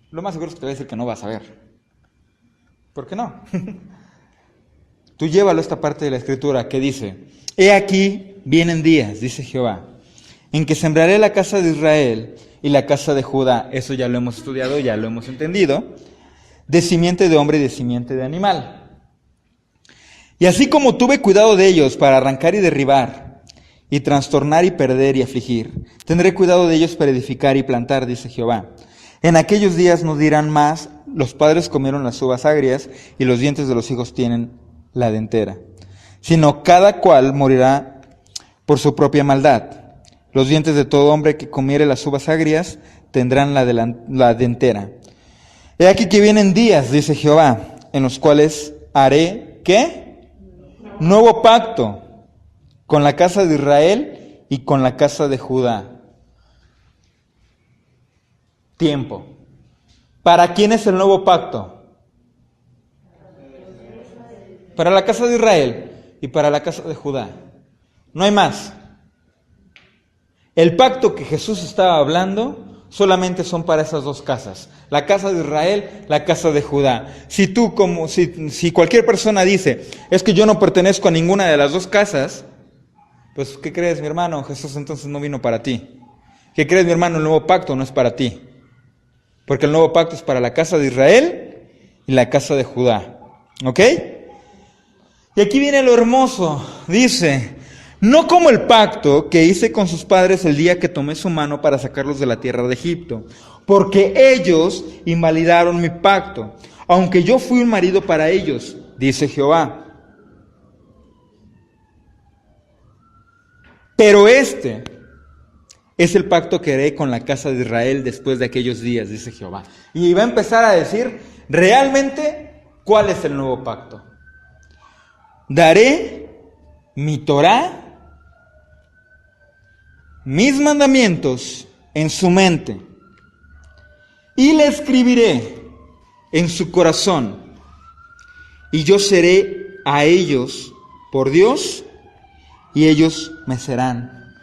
Lo más seguro es que te va a decir que no vas a ver. ¿Por qué no? Tú llévalo a esta parte de la Escritura que dice, he aquí vienen días, dice Jehová, en que sembraré la casa de Israel y la casa de Judá, eso ya lo hemos estudiado, ya lo hemos entendido, de simiente de hombre y de simiente de animal. Y así como tuve cuidado de ellos para arrancar y derribar, y trastornar y perder y afligir, tendré cuidado de ellos para edificar y plantar, dice Jehová. En aquellos días no dirán más, los padres comieron las uvas agrias, y los dientes de los hijos tienen la dentera, sino cada cual morirá por su propia maldad. Los dientes de todo hombre que comiere las uvas agrias tendrán la dentera. He aquí que vienen días, dice Jehová, en los cuales haré, ¿qué? Nuevo pacto con la casa de Israel y con la casa de Judá. Tiempo. ¿Para quién es el nuevo pacto? Para la casa de Israel y para la casa de Judá. No hay más. El pacto que Jesús estaba hablando solamente son para esas dos casas. La casa de Israel, la casa de Judá. Si cualquier persona dice, es que yo no pertenezco a ninguna de las dos casas, pues ¿qué crees, mi hermano? Jesús entonces no vino para ti. ¿Qué crees, mi hermano? El nuevo pacto no es para ti. Porque el nuevo pacto es para la casa de Israel y la casa de Judá. ¿Ok? Y aquí viene lo hermoso. Dice, no como el pacto que hice con sus padres el día que tomé su mano para sacarlos de la tierra de Egipto, porque ellos invalidaron mi pacto, aunque yo fui un marido para ellos, dice Jehová. Pero este es el pacto que haré con la casa de Israel después de aquellos días, dice Jehová. Y va a empezar a decir realmente cuál es el nuevo pacto. Daré mi Torá, mis mandamientos en su mente y le escribiré en su corazón, y yo seré a ellos por Dios y ellos me serán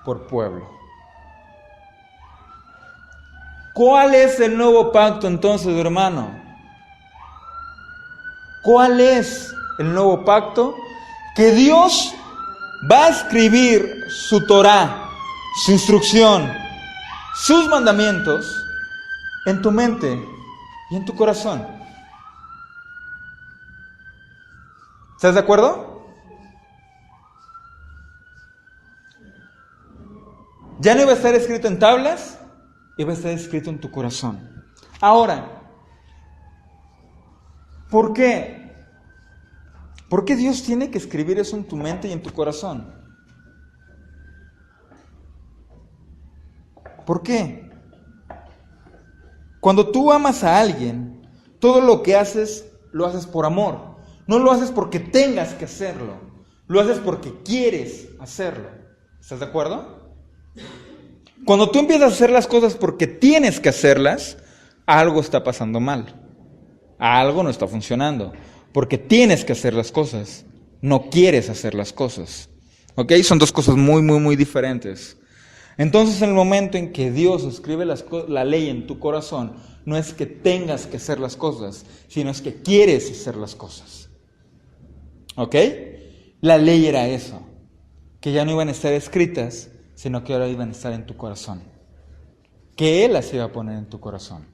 por pueblo. ¿Cuál es el nuevo pacto entonces, hermano? ¿Cuál es el nuevo pacto? Que Dios va a escribir su Torá, su instrucción, sus mandamientos en tu mente y en tu corazón. ¿Estás de acuerdo? Ya no iba a estar escrito en tablas, iba a estar escrito en tu corazón. Ahora, ¿por qué? ¿Por qué Dios tiene que escribir eso en tu mente y en tu corazón? ¿Por qué? Cuando tú amas a alguien, todo lo que haces, lo haces por amor. No lo haces porque tengas que hacerlo. Lo haces porque quieres hacerlo. ¿Estás de acuerdo? Cuando tú empiezas a hacer las cosas porque tienes que hacerlas, algo está pasando mal. Algo no está funcionando. Porque tienes que hacer las cosas. No quieres hacer las cosas. ¿Ok? Son dos cosas muy, muy, muy diferentes. Entonces, en el momento en que Dios escribe la ley en tu corazón, no es que tengas que hacer las cosas, sino es que quieres hacer las cosas. ¿Ok? La ley era eso. Que ya no iban a estar escritas, sino que ahora iban a estar en tu corazón. Que Él las iba a poner en tu corazón.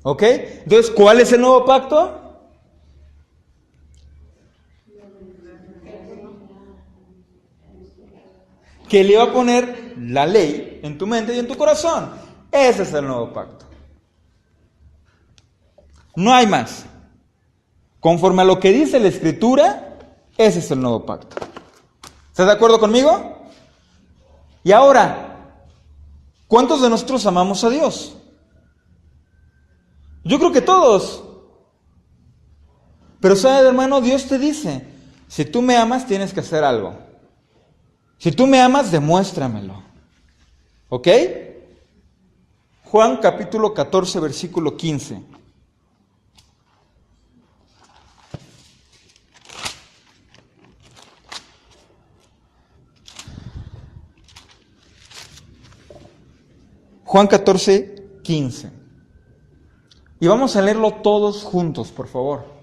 ¿Ok? Entonces, ¿cuál es el nuevo pacto? Que Él iba a poner la ley en tu mente y en tu corazón. Ese es el nuevo pacto. No hay más. Conforme a lo que dice la Escritura, ese es el nuevo pacto. ¿Estás de acuerdo conmigo? Y ahora, ¿cuántos de nosotros amamos a Dios? Yo creo que todos. Pero ¿sabes, hermano? Dios te dice, si tú me amas, tienes que hacer algo. Si tú me amas, demuéstramelo. ¿Ok? Juan capítulo 14, versículo 15. Juan 14, 15. Y vamos a leerlo todos juntos, por favor.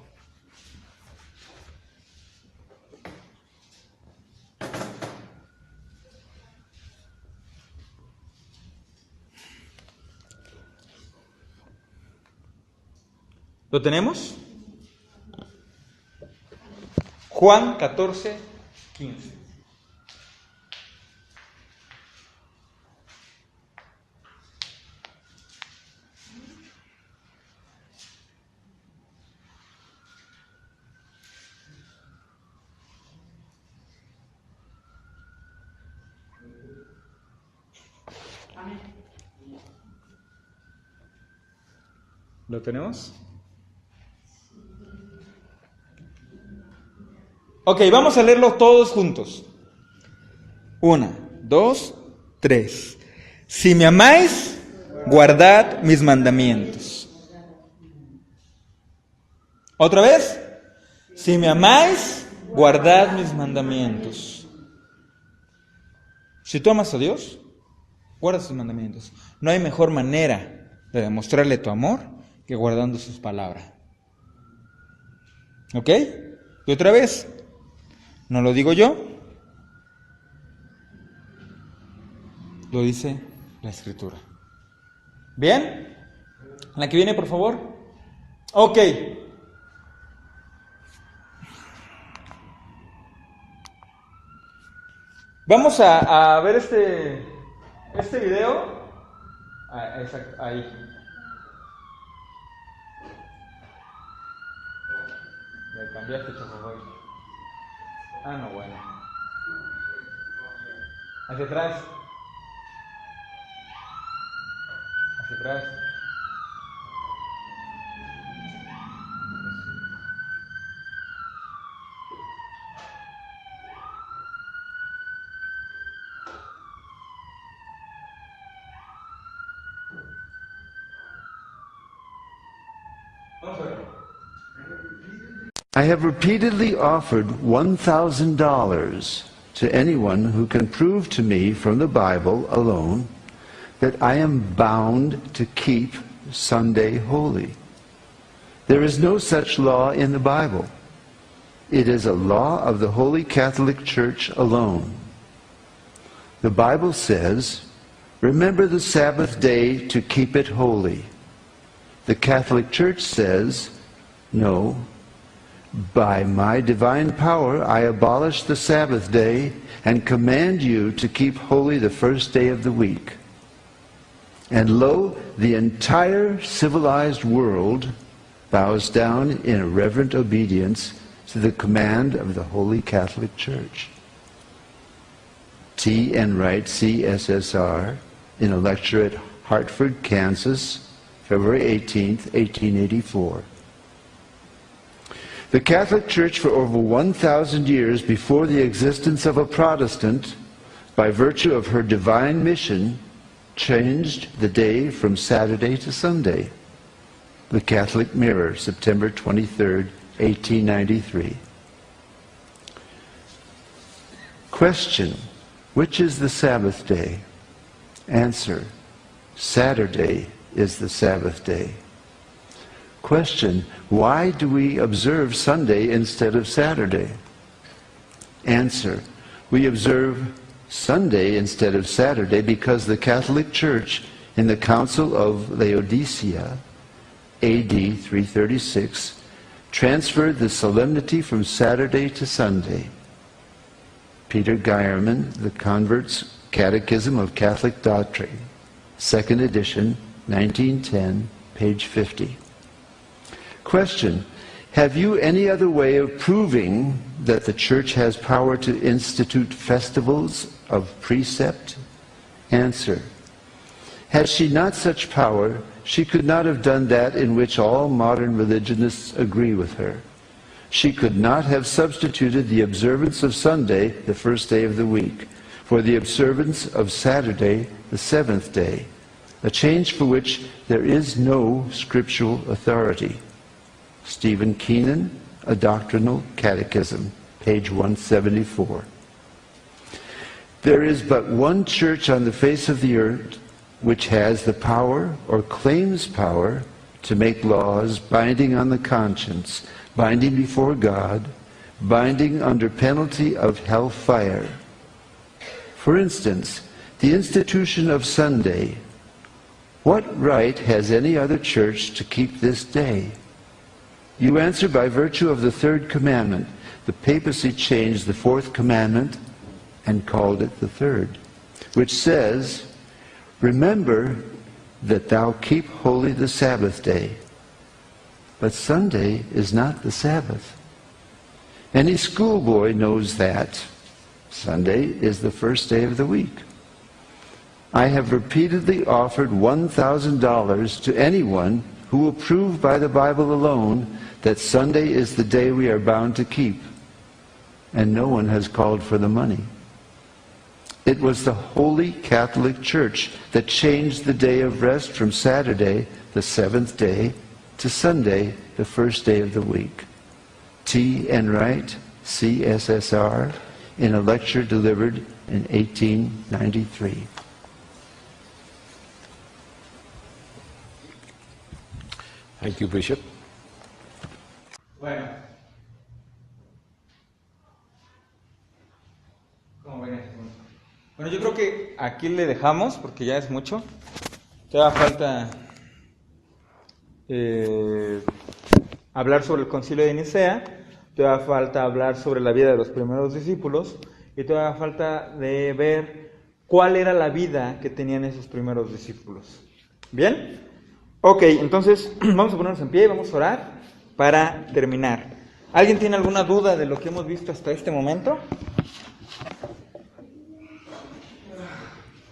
¿Lo tenemos? Juan 14, 15. ¿Lo tenemos? Ok, vamos a leerlo todos juntos. 1, 2, 3. Si me amáis, guardad mis mandamientos. ¿Otra vez? Si me amáis, guardad mis mandamientos. Si tú amas a Dios, guarda sus mandamientos. No hay mejor manera de demostrarle tu amor que guardando sus palabras. ¿Ok? Y otra vez, no lo digo yo, lo dice la Escritura. ¿Bien? ¿La que viene, por favor? Ok. Vamos a ver este video. Exacto, ahí. Me cambiaste, Chocoboy. No, bueno. Hacia atrás. Hacia atrás. Vamos a ver. I have repeatedly offered $1,000 to anyone who can prove to me from the Bible alone that I am bound to keep Sunday holy. There is no such law in the Bible. It is a law of the Holy Catholic Church alone. The Bible says, "Remember the Sabbath day to keep it holy." The Catholic Church says, "No. By my divine power I abolish the Sabbath day and command you to keep holy the first day of the week." And lo, the entire civilized world bows down in reverent obedience to the command of the Holy Catholic Church. T. Enright, CSSR, in a lecture at Hartford, Kansas, February 18th, 1884. The Catholic Church for over 1,000 years before the existence of a Protestant, by virtue of her divine mission, changed the day from Saturday to Sunday. The Catholic Mirror, September 23rd, 1893. Question: which is the Sabbath day? Answer: Saturday is the Sabbath day. Question: why do we observe Sunday instead of Saturday? Answer: we observe Sunday instead of Saturday because the Catholic Church in the Council of Laodicea, AD 336, transferred the solemnity from Saturday to Sunday. Peter Geierman, The Convert's Catechism of Catholic Doctrine, 2nd edition, 1910, page 50. Question: have you any other way of proving that the Church has power to institute festivals of precept? Answer: had she not such power, she could not have done that in which all modern religionists agree with her. She could not have substituted the observance of Sunday, the first day of the week, for the observance of Saturday, the seventh day, a change for which there is no scriptural authority. Stephen Keenan, A Doctrinal Catechism, page 174. There is but one church on the face of the earth which has the power, or claims power, to make laws binding on the conscience, binding before God, binding under penalty of hellfire. For instance, the institution of Sunday. What right has any other church to keep this day? You answer by virtue of the third commandment. The papacy changed the fourth commandment and called it the third, which says, "Remember that thou keep holy the Sabbath day." But Sunday is not the Sabbath. Any schoolboy knows that. Sunday is the first day of the week. I have repeatedly offered $1,000 to anyone who will prove by the Bible alone that Sunday is the day we are bound to keep, and no one has called for the money. It was the Holy Catholic Church that changed the day of rest from Saturday, the seventh day, to Sunday, the first day of the week. T. Enright, CSSR, in a lecture delivered in 1893. Thank you, Bishop. Bueno. ¿Cómo ven este punto? Bueno, yo creo que aquí le dejamos, porque ya es mucho. Todavía falta hablar sobre el Concilio de Nicea, todavía falta hablar sobre la vida de los primeros discípulos, y todavía falta de ver cuál era la vida que tenían esos primeros discípulos. ¿Bien? Ok, entonces vamos a ponernos en pie y vamos a orar para terminar. ¿Alguien tiene alguna duda de lo que hemos visto hasta este momento?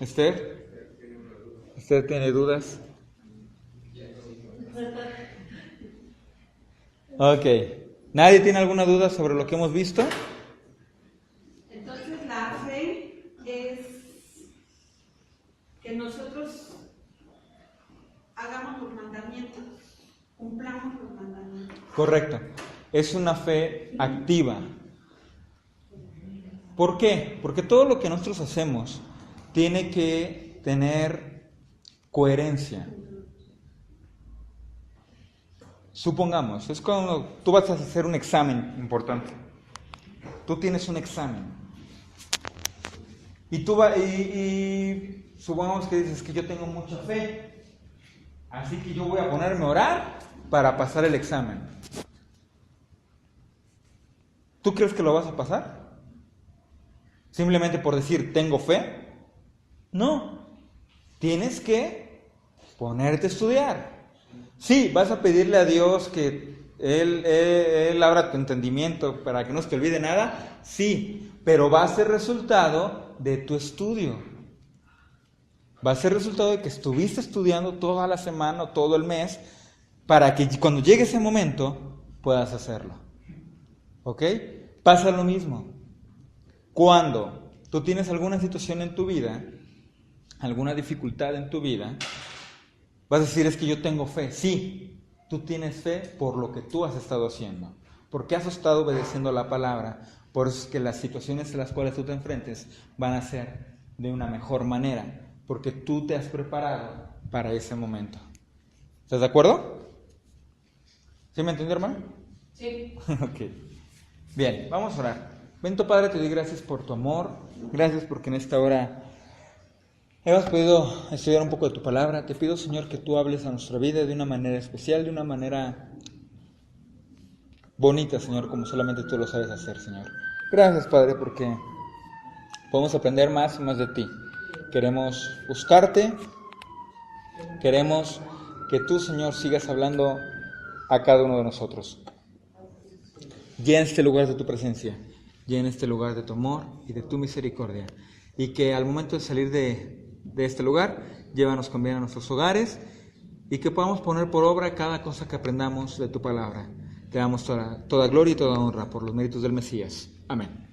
¿Esther? ¿Esther tiene dudas? Ok. ¿Nadie tiene alguna duda sobre lo que hemos visto? Entonces la fe es que nosotros hagamos los mandamientos, cumplamos los mandamientos. Correcto. Es una fe activa. ¿Por qué? Porque todo lo que nosotros hacemos tiene que tener coherencia. Supongamos, es cuando tú vas a hacer un examen importante. Tú tienes un examen. Y supongamos que dices que yo tengo mucha fe. Así que yo voy a ponerme a orar para pasar el examen. ¿Tú crees que lo vas a pasar? ¿Simplemente por decir tengo fe? No. Tienes que ponerte a estudiar. Sí, vas a pedirle a Dios que Él abra tu entendimiento para que no se te olvide nada. Sí, pero va a ser resultado de tu estudio. Va a ser resultado de que estuviste estudiando toda la semana o todo el mes para que cuando llegue ese momento puedas hacerlo. ¿Ok? Pasa lo mismo. Cuando tú tienes alguna situación en tu vida, alguna dificultad en tu vida, vas a decir, es que yo tengo fe. Sí, tú tienes fe por lo que tú has estado haciendo, porque has estado obedeciendo la palabra. Por eso es que las situaciones en las cuales tú te enfrentes van a ser de una mejor manera, porque tú te has preparado para ese momento. ¿Estás de acuerdo? ¿Sí me entendió, hermano? Sí. Ok. Bien, vamos a orar. Bendito Padre, te doy gracias por tu amor. Gracias porque en esta hora hemos podido estudiar un poco de tu palabra. Te pido, Señor, que tú hables a nuestra vida de una manera especial, de una manera bonita, Señor, como solamente tú lo sabes hacer, Señor. Gracias, Padre, porque podemos aprender más y más de ti. Queremos buscarte. Queremos que tú, Señor, sigas hablando a cada uno de nosotros. Llena este lugar de tu presencia. Llena este lugar de tu amor y de tu misericordia. Y que al momento de salir de este lugar, llévanos con bien a nuestros hogares y que podamos poner por obra cada cosa que aprendamos de tu palabra. Te damos toda gloria y toda honra por los méritos del Mesías. Amén.